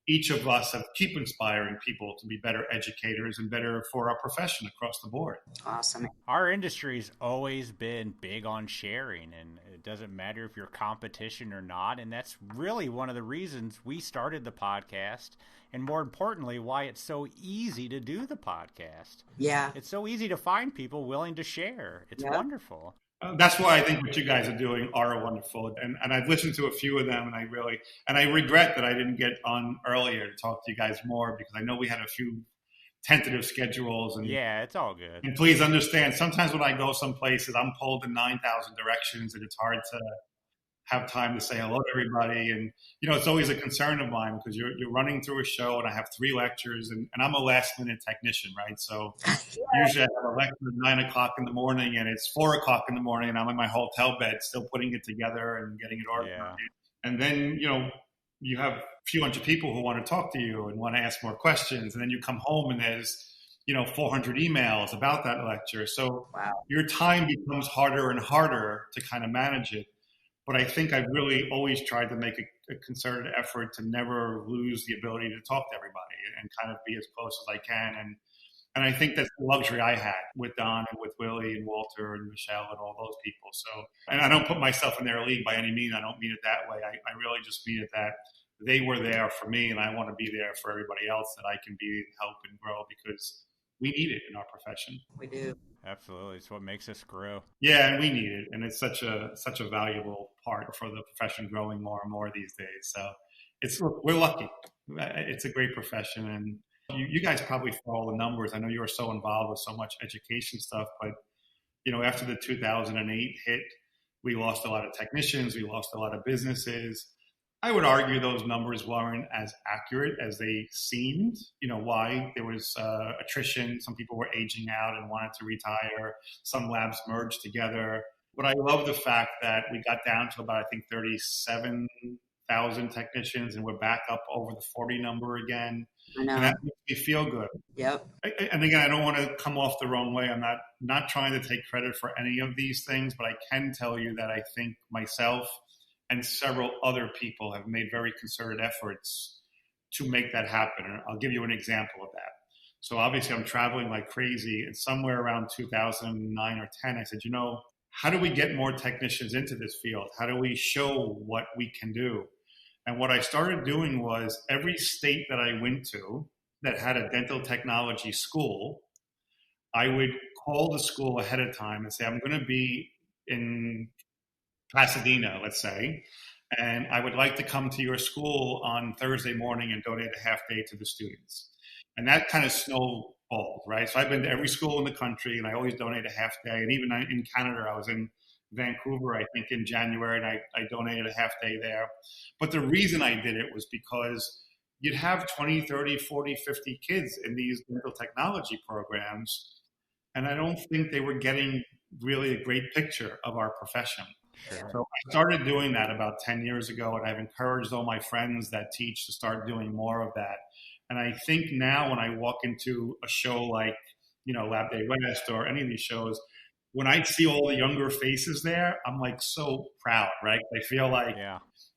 each of us have keep inspiring people to be better educators and better for our profession across the board. Awesome. Our industry's always been big on sharing, and it doesn't matter if you're competition or not. And that's really one of the reasons we started the podcast, and more importantly, why it's so easy to do the podcast. Yeah. It's so easy to find people willing to share. It's Yeah. wonderful. That's why I think what you guys are doing are wonderful. And I've listened to a few of them, and I regret that I didn't get on earlier to talk to you guys more, because I know we had a few tentative schedules. And Yeah, it's all good. And please understand, sometimes when I go some places, I'm pulled in 9,000 directions, and it's hard to have time to say hello to everybody. And, it's always a concern of mine, because you're running through a show, and I have 3 lectures, and I'm a last minute technician, right? So usually I have a lecture at 9 o'clock in the morning, and it's 4 o'clock in the morning, and I'm in my hotel bed still putting it together and getting it organized. Yeah. And then, you have a few hundred people who want to talk to you and want to ask more questions. And then you come home and there's, 400 emails about that lecture. So your time becomes harder and harder to kind of manage it. But I think I've really always tried to make a concerted effort to never lose the ability to talk to everybody and kind of be as close as I can. And I think that's the luxury I had with Don and with Willie and Walter and Michelle and all those people. So, and I don't put myself in their league by any means. I don't mean it that way. I really just mean it that they were there for me, and I want to be there for everybody else that I can be and help and grow, because we need it in our profession. We do. Absolutely. It's what makes us grow. Yeah, and we need it. And it's such a valuable part for the profession growing more and more these days. So we're lucky. It's a great profession. And you guys probably follow the numbers. I know you are so involved with so much education stuff, but after the 2008 hit, we lost a lot of technicians, we lost a lot of businesses. I would argue those numbers weren't as accurate as they seemed. Why? There was attrition. Some people were aging out and wanted to retire. Some labs merged together. But I love the fact that we got down to about, I think, 37,000 technicians, and we're back up over the 40 number again. I know. And that makes me feel good. Yep. And again, I don't want to come off the wrong way. I'm not trying to take credit for any of these things, but I can tell you that I think myself and several other people have made very concerted efforts to make that happen. And I'll give you an example of that. So obviously I'm traveling like crazy, and somewhere around 2009 or 10, I said, how do we get more technicians into this field? How do we show what we can do? And what I started doing was, every state that I went to that had a dental technology school, I would call the school ahead of time and say, I'm going to be in Pasadena, let's say, and I would like to come to your school on Thursday morning and donate a half day to the students. And that kind of snowballed, right? So I've been to every school in the country, and I always donate a half day. And even in Canada, I was in Vancouver, I think, in January, and I donated a half day there. But the reason I did it was because you'd have 20, 30, 40, 50 kids in these dental technology programs, and I don't think they were getting really a great picture of our profession. Sure. So I started doing that about 10 years ago, and I've encouraged all my friends that teach to start doing more of that. And I think now when I walk into a show like, Lab Day West or any of these shows, when I see all the younger faces there, I'm like so proud, right? I feel like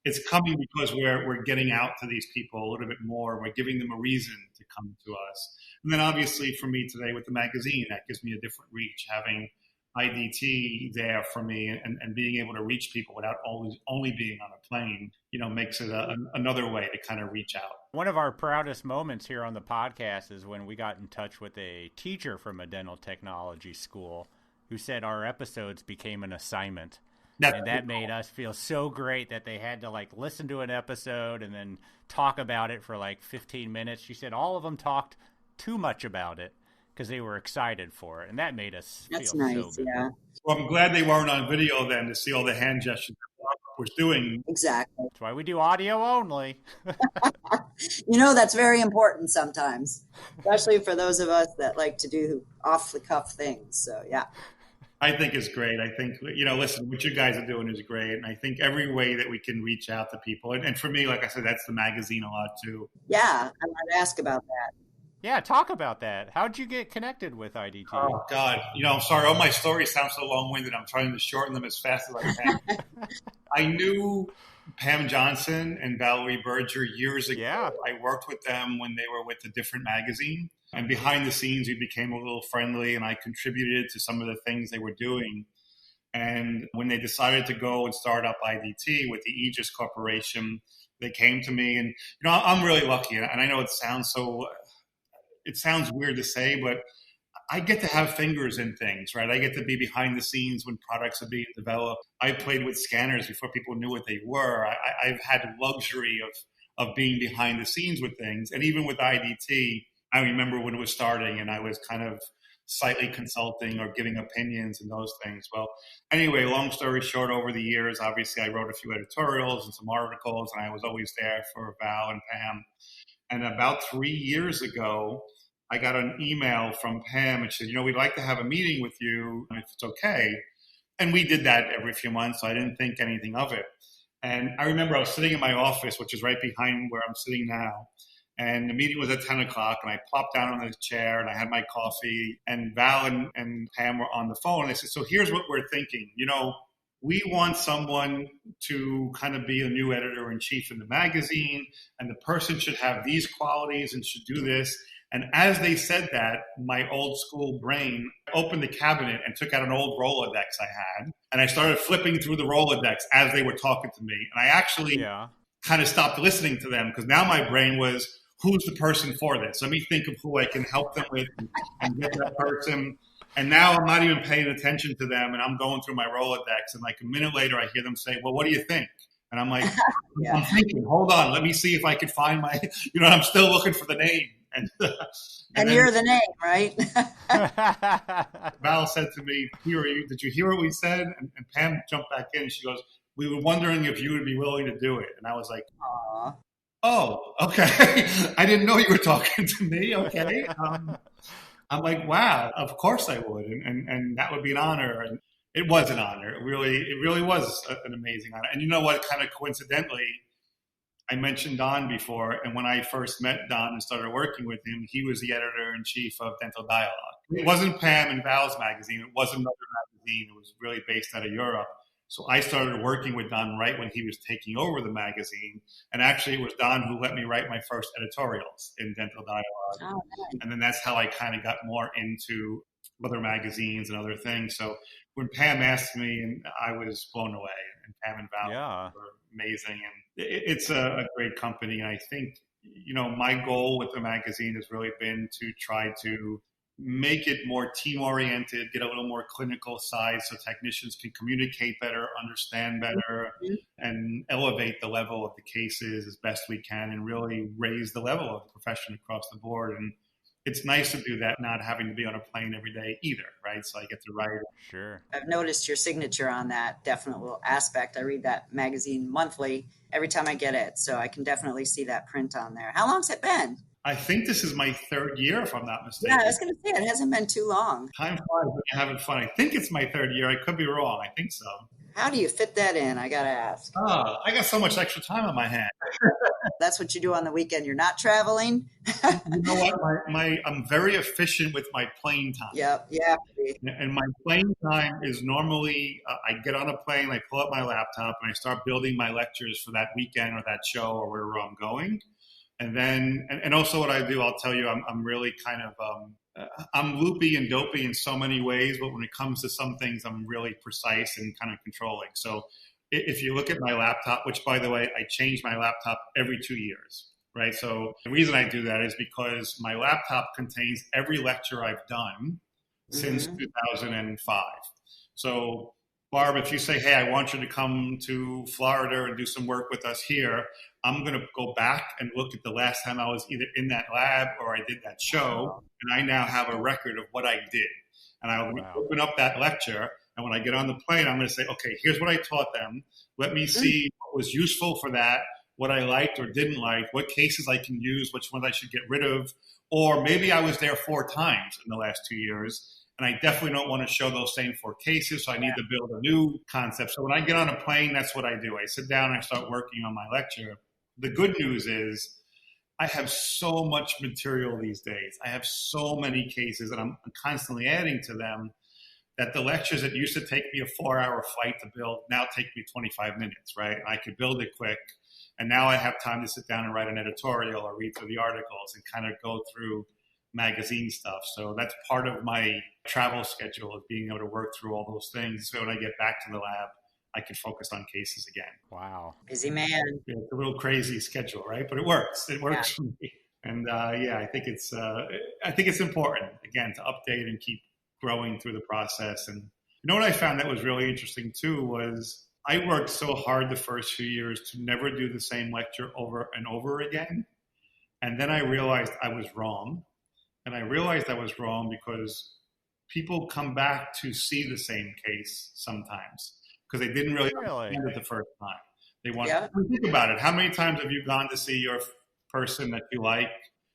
it's coming because we're getting out to these people a little bit more. We're giving them a reason to come to us. And then obviously for me today with the magazine, that gives me a different reach, having IDT there for me and being able to reach people without always only being on a plane, makes it another way to kind of reach out. One of our proudest moments here on the podcast is when we got in touch with a teacher from a dental technology school who said our episodes became an assignment. And that made us feel so great that they had to listen to an episode and then talk about it for 15 minutes. She said all of them talked too much about it because they were excited for it. And that made us feel so good. Yeah. Well, I'm glad they weren't on video then to see all the hand gestures that was doing. Exactly. That's why we do audio only. That's very important sometimes, especially for those of us that like to do off the cuff things. So, yeah. I think it's great. I think, listen, what you guys are doing is great. And I think every way that we can reach out to people. And for me, like I said, that's the magazine a lot too. Yeah, I wanted to ask about that. Yeah, talk about that. How'd you get connected with IDT? Oh, God. I'm sorry. All my stories sound so long winded. I'm trying to shorten them as fast as I can. I knew Pam Johnson and Valerie Berger years ago. Yeah. I worked with them when they were with a different magazine. And behind the scenes, we became a little friendly, and I contributed to some of the things they were doing. And when they decided to go and start up IDT with the Aegis Corporation, they came to me. And, I'm really lucky. And I know it sounds weird to say, but I get to have fingers in things, right? I get to be behind the scenes when products are being developed. I played with scanners before people knew what they were. I've had the luxury of being behind the scenes with things. And even with IDT, I remember when it was starting and I was kind of slightly consulting or giving opinions and those things. Well, anyway, long story short, over the years, obviously I wrote a few editorials and some articles, and I was always there for Val and Pam. And about 3 years ago, I got an email from Pam, and she said, we'd like to have a meeting with you if it's okay. And we did that every few months, so I didn't think anything of it. And I remember I was sitting in my office, which is right behind where I'm sitting now. And the meeting was at 10 o'clock, and I plopped down on the chair, and I had my coffee, and Val and Pam were on the phone. And they said, so here's what we're thinking. We want someone to kind of be a new editor-in-chief in the magazine, and the person should have these qualities and should do this. And as they said that, my old school brain opened the cabinet and took out an old Rolodex I had, and I started flipping through the Rolodex as they were talking to me. And I actually kind of stopped listening to them, because now my brain was, who's the person for this? Let me think of who I can help them with and get that person. And now I'm not even paying attention to them, and I'm going through my Rolodex, and like a minute later I hear them say, well, what do you think? And I'm like, I'm thinking, hold on, let me see if I can find my, I'm still looking for the name. And then, you're the name, right? Val said to me, did you hear what we said? And Pam jumped back in, and she goes, we were wondering if you would be willing to do it. And I was like, aw. Oh, okay. I didn't know you were talking to me. Okay. I'm like, wow, of course I would. And that would be an honor. And it was an honor. It really was an amazing honor. And you know what, kind of coincidentally, I mentioned Don before. And when I first met Don and started working with him, he was the editor-in-chief of Dental Dialogue. It wasn't Pam and Val's magazine. It wasn't another magazine. It was really based out of Europe. So I started working with Don right when he was taking over the magazine. And actually, it was Don who let me write my first editorials in Dental Dialogue. Oh, nice. And then that's how I kind of got more into other magazines and other things. So when Pam asked me, and I was blown away. And Pam and Val were amazing. And it's a great company. And I think, my goal with the magazine has really been to try to make it more team-oriented, get a little more clinical side so technicians can communicate better, understand better, and elevate the level of the cases as best we can and really raise the level of the profession across the board. And it's nice to do that, not having to be on a plane every day either, right? So I get to write. Sure. I've noticed your signature on that definite little aspect. I read that magazine monthly every time I get it, so I can definitely see that print on there. How long's it been? I think this is my third year, if I'm not mistaken. Yeah, I was going to say, it hasn't been too long. Time flies when you're having fun. I think it's my third year. I could be wrong. I think so. How do you fit that in? I got to ask. Oh, I got so much extra time on my hands. That's what you do on the weekend. You're not traveling? You know what? I'm very efficient with my plane time. Yep. Yeah. And my plane time is normally, I get on a plane, I pull up my laptop, and I start building my lectures for that weekend or that show or wherever I'm going. And then, and also what I do, I'll tell you, I'm really kind of, I'm loopy and dopey in so many ways, but when it comes to some things, I'm really precise and kind of controlling. So if you look at my laptop, which by the way, I change my laptop every 2 years, right? So the reason I do that is because my laptop contains every lecture I've done since 2005. So Barb, if you say, hey, I want you to come to Florida and do some work with us here, I'm going to go back and look at the last time I was either in that lab or I did that show, and I now have a record of what I did. And I'll open up that lecture, and when I get on the plane, I'm going to say, okay, here's what I taught them. Let me see what was useful for that, what I liked or didn't like, what cases I can use, which ones I should get rid of, or maybe I was there 4 times in the last 2 years. And I definitely don't want to show those same 4 cases. So I need to build a new concept. So when I get on a plane, that's what I do. I sit down and I start working on my lecture. The good news is I have so much material these days. I have so many cases and I'm constantly adding to them that the lectures that used to take me a 4-hour flight to build now take me 25 minutes, right? I could build it quick. And now I have time to sit down and write an editorial or read through the articles and kind of go through magazine stuff. So that's part of my travel schedule, is being able to work through all those things. So when I get back to the lab, I can focus on cases again. Wow. Busy man. Yeah, it's a little crazy schedule, right? But it works. It works for me. And I think it's important, again, to update and keep growing through the process. And you know what I found that was really interesting too was I worked so hard the first few years to never do the same lecture over and over again. And then I realized I was wrong. And I realized I was wrong because people come back to see the same case sometimes because they didn't really understand it the first time. They want to think about it. How many times have you gone to see your person that you like?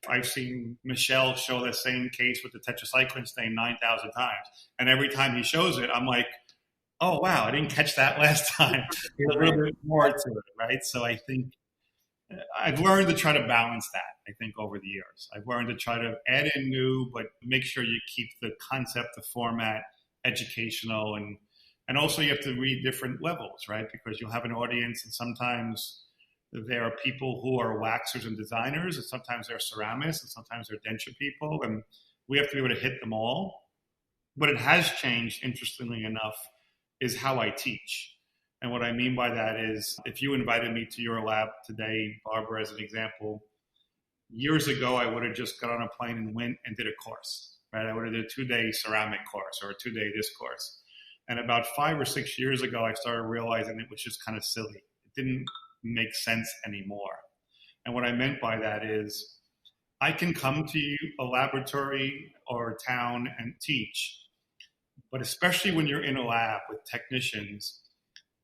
I've seen Michelle show the same case with the tetracycline stain 9,000 times. And every time he shows it, I'm like, oh, wow, I didn't catch that last time. There's a little bit more to it, right? So I think I've learned to try to balance that, I think, over the years. I've learned to try to add in new, but make sure you keep the concept, the format, educational. And also you have to read different levels, right? Because you'll have an audience and sometimes there are people who are waxers and designers, and sometimes they're ceramists, and sometimes they're denture people. And we have to be able to hit them all. What it has changed, interestingly enough, is how I teach. And what I mean by that is if you invited me to your lab today, Barbara, as an example, years ago, I would have just got on a plane and went and did a course, right? I would have did a 2-day ceramic course or a 2-day this course. And about 5 or 6 years ago, I started realizing it was just kind of silly. It didn't make sense anymore. And what I meant by that is I can come to you, a laboratory or a town, and teach. But especially when you're in a lab with technicians,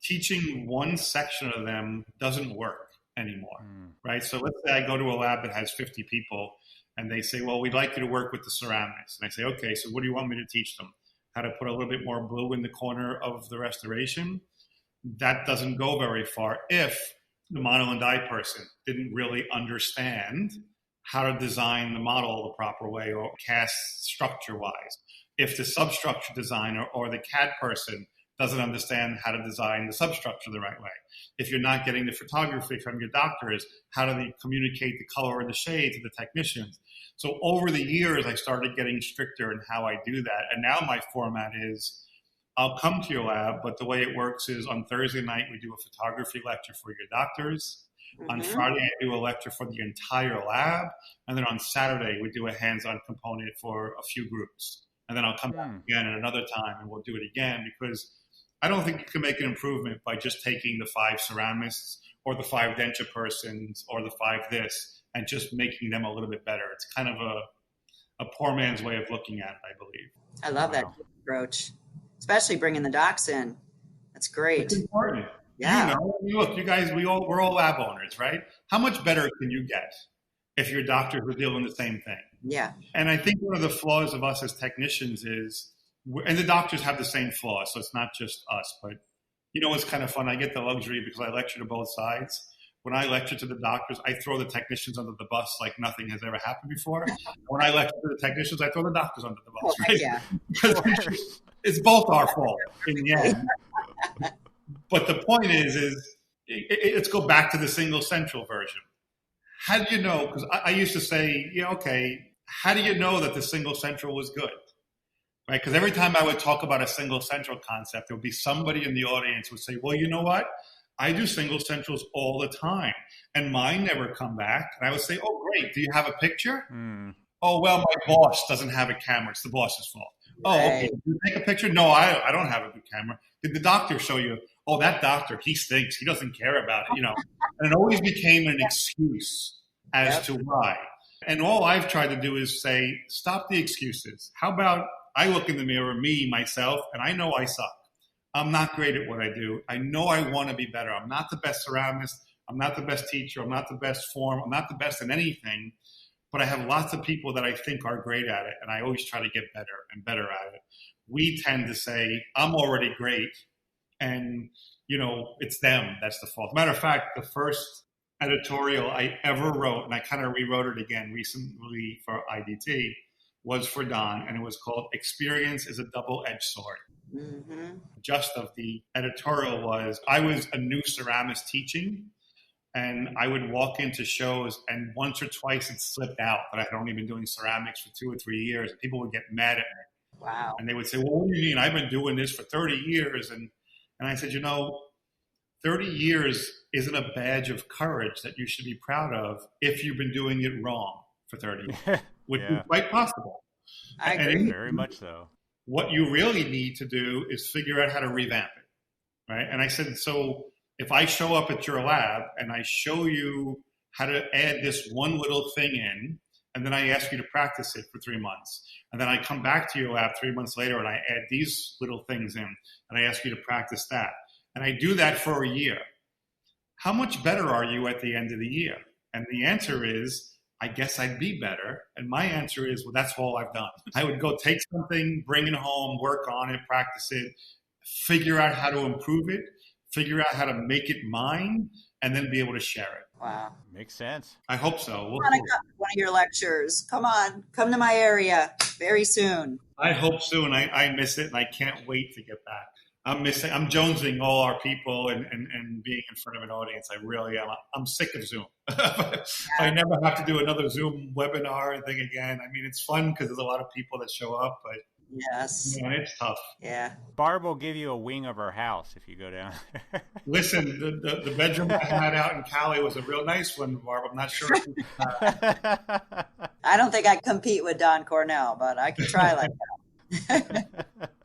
teaching one section of them doesn't work anymore, right? So let's say I go to a lab that has 50 people and they say, well, we'd like you to work with the ceramics. And I say, okay, so what do you want me to teach them? How to put a little bit more blue in the corner of the restoration? That doesn't go very far if the model and die person didn't really understand how to design the model the proper way or cast structure-wise. If the substructure designer or the CAD person doesn't understand how to design the substructure the right way. If you're not getting the photography from your doctors, how do they communicate the color and the shade to the technicians? So over the years, I started getting stricter in how I do that. And now my format is, I'll come to your lab, but the way it works is on Thursday night, we do a photography lecture for your doctors. Mm-hmm. On Friday, I do a lecture for the entire lab. And then on Saturday, we do a hands-on component for a few groups. And then I'll come back again at another time and we'll do it again because I don't think you can make an improvement by just taking the 5 ceramists or the 5 denture persons or the 5 this and just making them a little bit better. It's kind of a poor man's way of looking at it, I believe. I love that approach, especially bringing the docs in. That's great. It's important. Yeah. Look, you guys, we're all lab owners, right? How much better can you get if your doctors are doing the same thing? Yeah. And I think one of the flaws of us as technicians is, and the doctors have the same flaws, so it's not just us, but you know, it's kind of fun. I get the luxury because I lecture to both sides. When I lecture to the doctors, I throw the technicians under the bus like nothing has ever happened before. When I lecture to the technicians, I throw the doctors under the bus. Right? Yeah. Because it's both our fault in the end. But the point is let's go back to the single central version. How do you know? Because I used to say, yeah, okay, how do you know that the single central was good? Right? Because every time I would talk about a single central concept, there would be somebody in the audience who would say, well, you know what? I do single centrals all the time, and mine never come back. And I would say, oh, great. Do you have a picture? Oh, well, my boss doesn't have a camera. It's the boss's fault. Oh, okay. Did you take a picture? No, I don't have a good camera. Did the doctor show you? Oh, that doctor, he stinks. He doesn't care about it, you know. And it always became an excuse as to why. And all I've tried to do is say, stop the excuses. How about I look in the mirror, me, myself, and I know I suck. I'm not great at what I do. I know I want to be better. I'm not the best ceramist. I'm not the best teacher. I'm not the best form. I'm not the best in anything. but I have lots of people that I think are great at it, and I always try to get better and better at it. We tend to say, I'm already great, and, it's them that's the fault. Matter of fact, the first editorial I ever wrote, and I kind of rewrote it again recently for IDT, was for Don, and it was called Experience is a Double-Edged Sword. Mm-hmm. Just of the editorial was, I was a new ceramist teaching, and I would walk into shows, and once or twice it slipped out that I had only been doing ceramics for 2 or 3 years. And people would get mad at me. Wow. And they would say, well, what do you mean? I've been doing this for 30 years. And I said, 30 years isn't a badge of courage that you should be proud of if you've been doing it wrong for 30 years, which is quite possible. I agree. Very much so. What you really need to do is figure out how to revamp it, right? And I said, so if I show up at your lab and I show you how to add this one little thing in, and then I ask you to practice it for 3 months, and then I come back to your lab 3 months later and I add these little things in, and I ask you to practice that, and I do that for a year, how much better are you at the end of the year? And the answer is, I guess I'd be better. And my answer is, well, that's all I've done. I would go take something, bring it home, work on it, practice it, figure out how to improve it, figure out how to make it mine, and then be able to share it. Wow. Makes sense. I hope so. I want to come to one of your lectures. Come on, come to my area very soon. I hope soon. I miss it, and I can't wait to get back. I'm jonesing all our people and being in front of an audience. I really am. I'm sick of Zoom. I never have to do another Zoom webinar and thing again. I mean, it's fun because there's a lot of people that show up, but yes, it's tough. Yeah. Barb will give you a wing of her house if you go down there. Listen, the bedroom I had out in Cali was a real nice one, Barb. I'm not sure. I don't think I compete with Don Cornell, but I can try like that.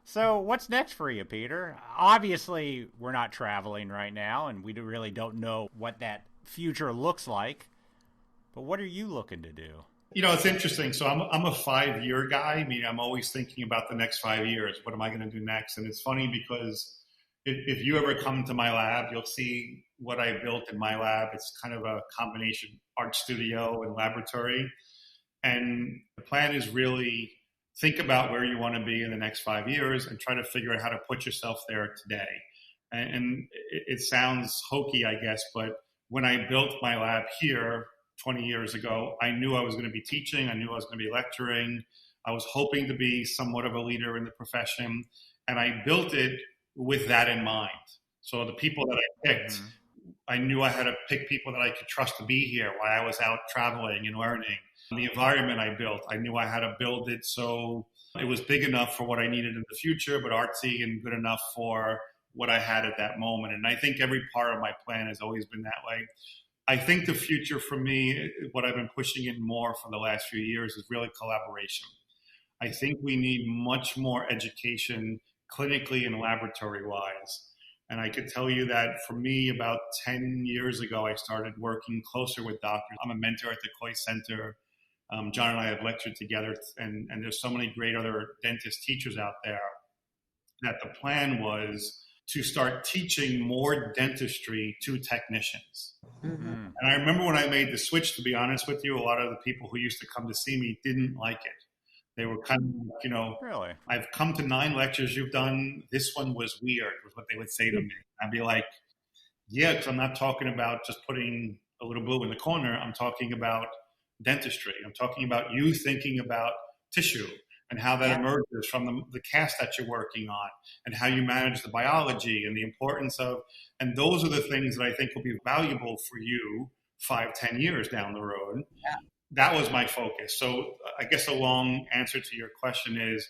So what's next for you, Peter? Obviously, we're not traveling right now, and we really don't know what that future looks like. But what are you looking to do? It's interesting. So I'm a 5-year guy. I mean, I'm always thinking about the next 5 years. What am I going to do next? And it's funny because if you ever come to my lab, you'll see what I built in my lab. It's kind of a combination art studio and laboratory. And the plan is really think about where you want to be in the next 5 years and try to figure out how to put yourself there today. And it sounds hokey, I guess, but when I built my lab here 20 years ago, I knew I was going to be teaching. I knew I was going to be lecturing. I was hoping to be somewhat of a leader in the profession. And I built it with that in mind. So the people that I picked, I knew I had to pick people that I could trust to be here while I was out traveling and learning. The environment I built, I knew I had to build it so it was big enough for what I needed in the future, but artsy and good enough for what I had at that moment. And I think every part of my plan has always been that way. I think the future for me, what I've been pushing in more for the last few years is really collaboration. I think we need much more education clinically and laboratory wise. And I could tell you that for me, about 10 years ago, I started working closer with doctors. I'm a mentor at the Coy Center. John and I have lectured together, and there's so many great other dentist teachers out there that the plan was to start teaching more dentistry to technicians. Mm-hmm. And I remember when I made the switch, to be honest with you, a lot of the people who used to come to see me didn't like it. They were kind of, really? I've come to 9 lectures you've done. This one was weird, was what they would say to me. I'd be like, yeah, because I'm not talking about just putting a little blue in the corner. I'm talking about dentistry. I'm talking about you thinking about tissue and how that emerges from the cast that you're working on and how you manage the biology and the importance of, and those are the things that I think will be valuable for you 5-10 years down the road. Yeah. That was my focus. So I guess a long answer to your question is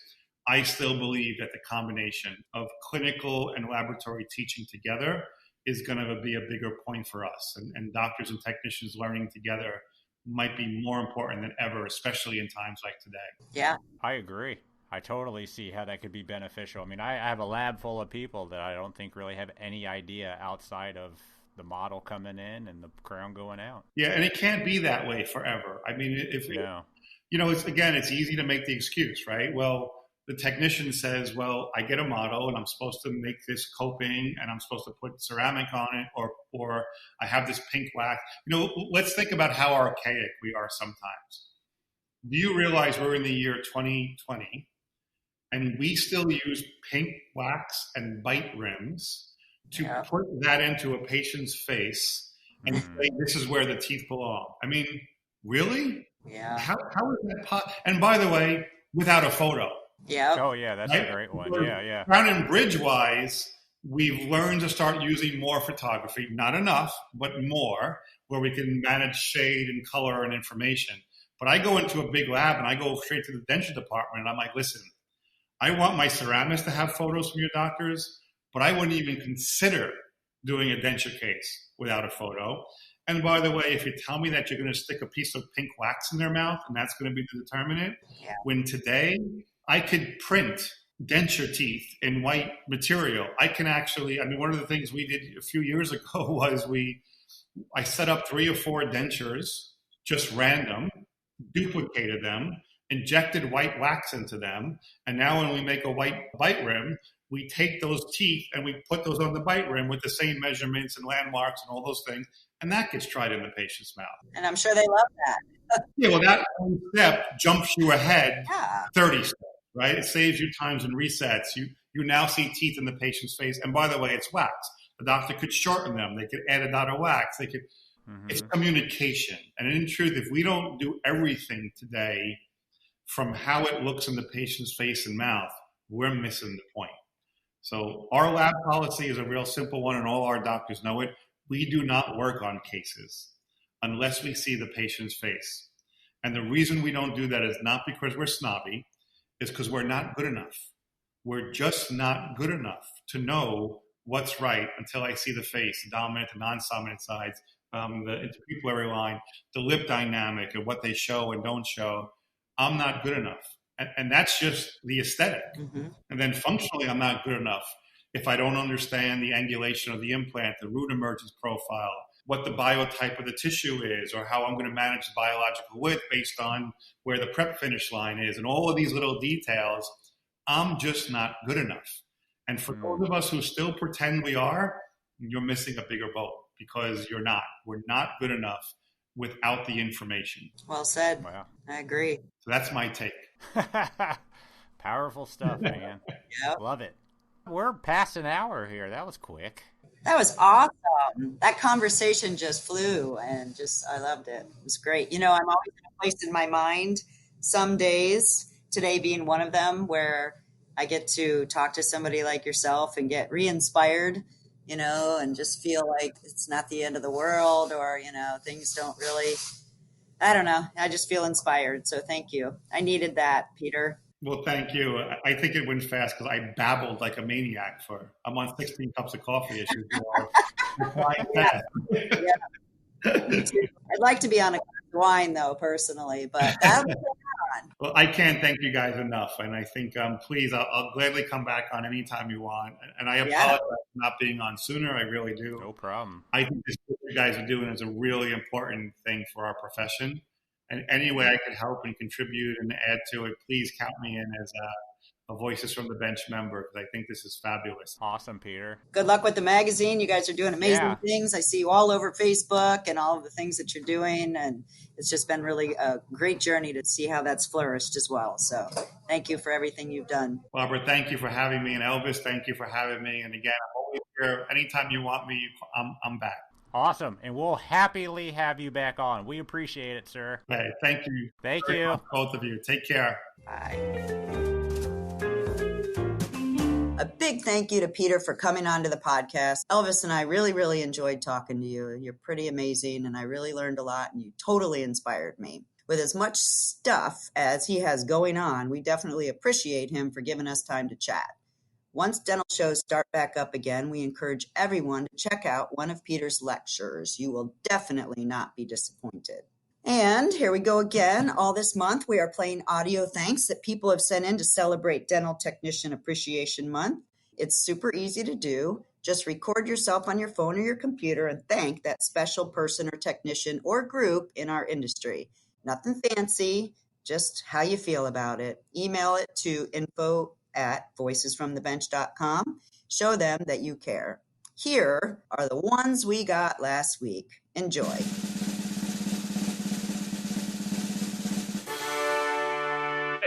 I still believe that the combination of clinical and laboratory teaching together is going to be a bigger point for us, and doctors and technicians learning together might be more important than ever, especially in times like today. Yeah. I agree. I totally see how that could be beneficial. I mean, I have a lab full of people that I don't think really have any idea outside of the model coming in and the crown going out. Yeah, and it can't be that way forever. I mean, it's easy to make the excuse, right? Well, the technician says, well, I get a model and I'm supposed to make this coping and I'm supposed to put ceramic on it, or I have this pink wax. Let's think about how archaic we are sometimes. Do you realize we're in the year 2020 and we still use pink wax and bite rims to put that into a patient's face and say, this is where the teeth belong? I mean, really? Yeah. How is that possible? And by the way, without a photo. Yeah. Oh, yeah, that's a great one. Yeah. Crown and bridge wise, we've learned to start using more photography, not enough, but more, where we can manage shade and color and information. But I go into a big lab and I go straight to the denture department and I'm like, listen, I want my ceramists to have photos from your doctors, but I wouldn't even consider doing a denture case without a photo. And by the way, if you tell me that you're going to stick a piece of pink wax in their mouth and that's going to be the determinant, when today I could print denture teeth in white material. I can actually, I mean, one of the things we did a few years ago was I set up 3 or 4 dentures, just random, duplicated them, injected white wax into them, and now when we make a white bite rim, we take those teeth and we put those on the bite rim with the same measurements and landmarks and all those things, and that gets tried in the patient's mouth. And I'm sure they love that. Yeah, well, that one step jumps you ahead 30 steps, right? It saves you times and resets. You now see teeth in the patient's face, and by the way, it's wax. The doctor could shorten them. They could add a dot of wax. They could. It's communication, and in truth, if we don't do everything today from how it looks in the patient's face and mouth, we're missing the point. So our lab policy is a real simple one, and all our doctors know it. We do not work on cases unless we see the patient's face. And the reason we don't do that is not because we're snobby, it's because we're not good enough. We're just not good enough to know what's right until I see the face, the dominant and non-dominant sides, the interpupillary line, the lip dynamic, and what they show and don't show. I'm not good enough. And that's just the aesthetic. And then functionally, I'm not good enough if I don't understand the angulation of the implant, the root emergence profile, what the biotype of the tissue is, or how I'm going to manage the biological width based on where the prep finish line is, and all of these little details. I'm just not good enough. And for those of us who still pretend we are, you're missing a bigger boat because you're not. We're not good enough without the information. Well said. Wow. I agree. So that's my take. Powerful stuff, man. Yep. Love it. We're past an hour here. That was quick. That was awesome. That conversation just flew and I loved it. It was great. You know, I'm always in a place in my mind some days, today being one of them, where I get to talk to somebody like yourself and get re-inspired, you know, and just feel like it's not the end of the world, or, you know, things don't really, I don't know. I just feel inspired. So thank you. I needed that, Peter. Well, thank you. I think it went fast because I babbled like a maniac I'm on 16 cups of coffee, as usual. I'd like to be on a glass of wine, though, personally, but that'll be on. Well, I can't thank you guys enough. And I think, please, I'll gladly come back on anytime you want. And I apologize for not being on sooner. I really do. No problem. I think this what you guys are doing is a really important thing for our profession. And any way I could help and contribute and add to it, please count me in as a Voices from the Bench member, because I think this is fabulous. Awesome, Peter. Good luck with the magazine. You guys are doing amazing things. I see you all over Facebook and all of the things that you're doing. And it's just been really a great journey to see how that's flourished as well. So thank you for everything you've done. Barbara, thank you for having me. And Elvis, thank you for having me. And again, I'm always here. Anytime you want me, I'm back. Awesome. And we'll happily have you back on. We appreciate it, sir. Hey, thank you. Thank Very you. much, both of you. Take care. Bye. A big thank you to Peter for coming on to the podcast. Elvis and I really, really enjoyed talking to you. You're pretty amazing, and I really learned a lot, and you totally inspired me. With as much stuff as he has going on, we definitely appreciate him for giving us time to chat. Once dental shows start back up again, we encourage everyone to check out one of Peter's lectures. You will definitely not be disappointed. And here we go again. All this month, we are playing audio thanks that people have sent in to celebrate Dental Technician Appreciation Month. It's super easy to do. Just record yourself on your phone or your computer and thank that special person or technician or group in our industry. Nothing fancy, just how you feel about it. Email it to info@voicesfromthebench.com. Show them that you care. Here are the ones we got last week. Enjoy.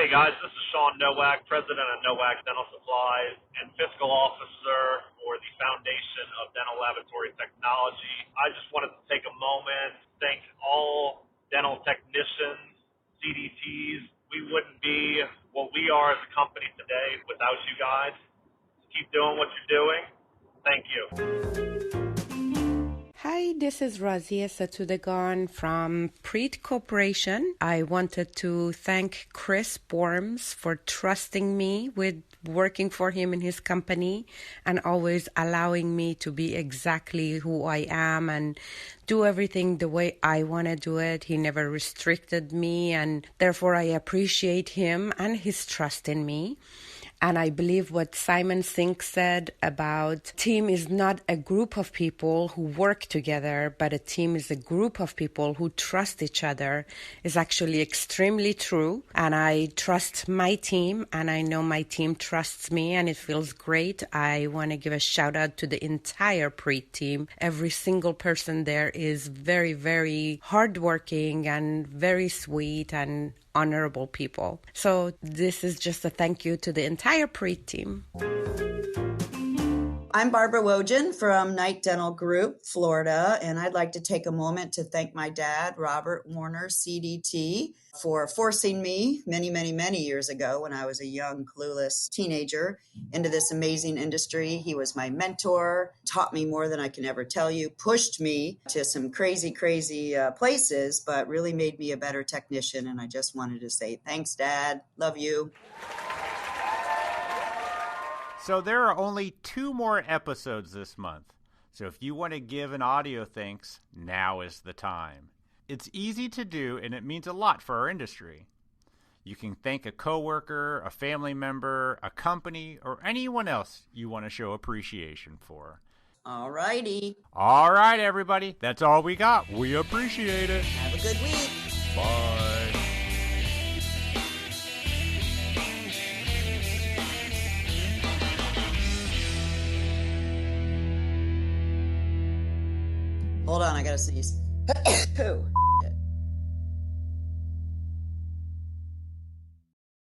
Hey guys, this is Sean Nowak, president of Nowak Dental Supplies and fiscal officer for the Foundation of Dental Laboratory Technology. I just wanted to take a moment to thank all dental technicians, CDTs. We wouldn't be what we are as a company today without you guys. Keep doing what you're doing. Thank you. Hi, this is Razia Satudagan from Preet Corporation. I wanted to thank Chris Borms for trusting me with working for him in his company and always allowing me to be exactly who I am and do everything the way I want to do it. He never restricted me, and therefore I appreciate him and his trust in me. And I believe what Simon Sink said about team is not a group of people who work together, but a team is a group of people who trust each other is actually extremely true. And I trust my team, and I know my team trusts me, and it feels great. I want to give a shout out to the entire Preet team. Every single person there is very, very hardworking and very sweet and honorable people. So this is just a thank you to the entire Preet team. I'm Barbara Wojan from Knight Dental Group, Florida, and I'd like to take a moment to thank my dad, Robert Warner, CDT, for forcing me many, many, many years ago when I was a young, clueless teenager into this amazing industry. He was my mentor, taught me more than I can ever tell you, pushed me to some crazy, crazy places, but really made me a better technician. And I just wanted to say thanks, Dad. Love you. So there are only 2 more episodes this month. So if you want to give an audio thanks, now is the time. It's easy to do, and it means a lot for our industry. You can thank a coworker, a family member, a company, or anyone else you want to show appreciation for. All righty. All right, everybody. That's all we got. We appreciate it. Have a good week. Bye. Hold on, I gotta sneeze.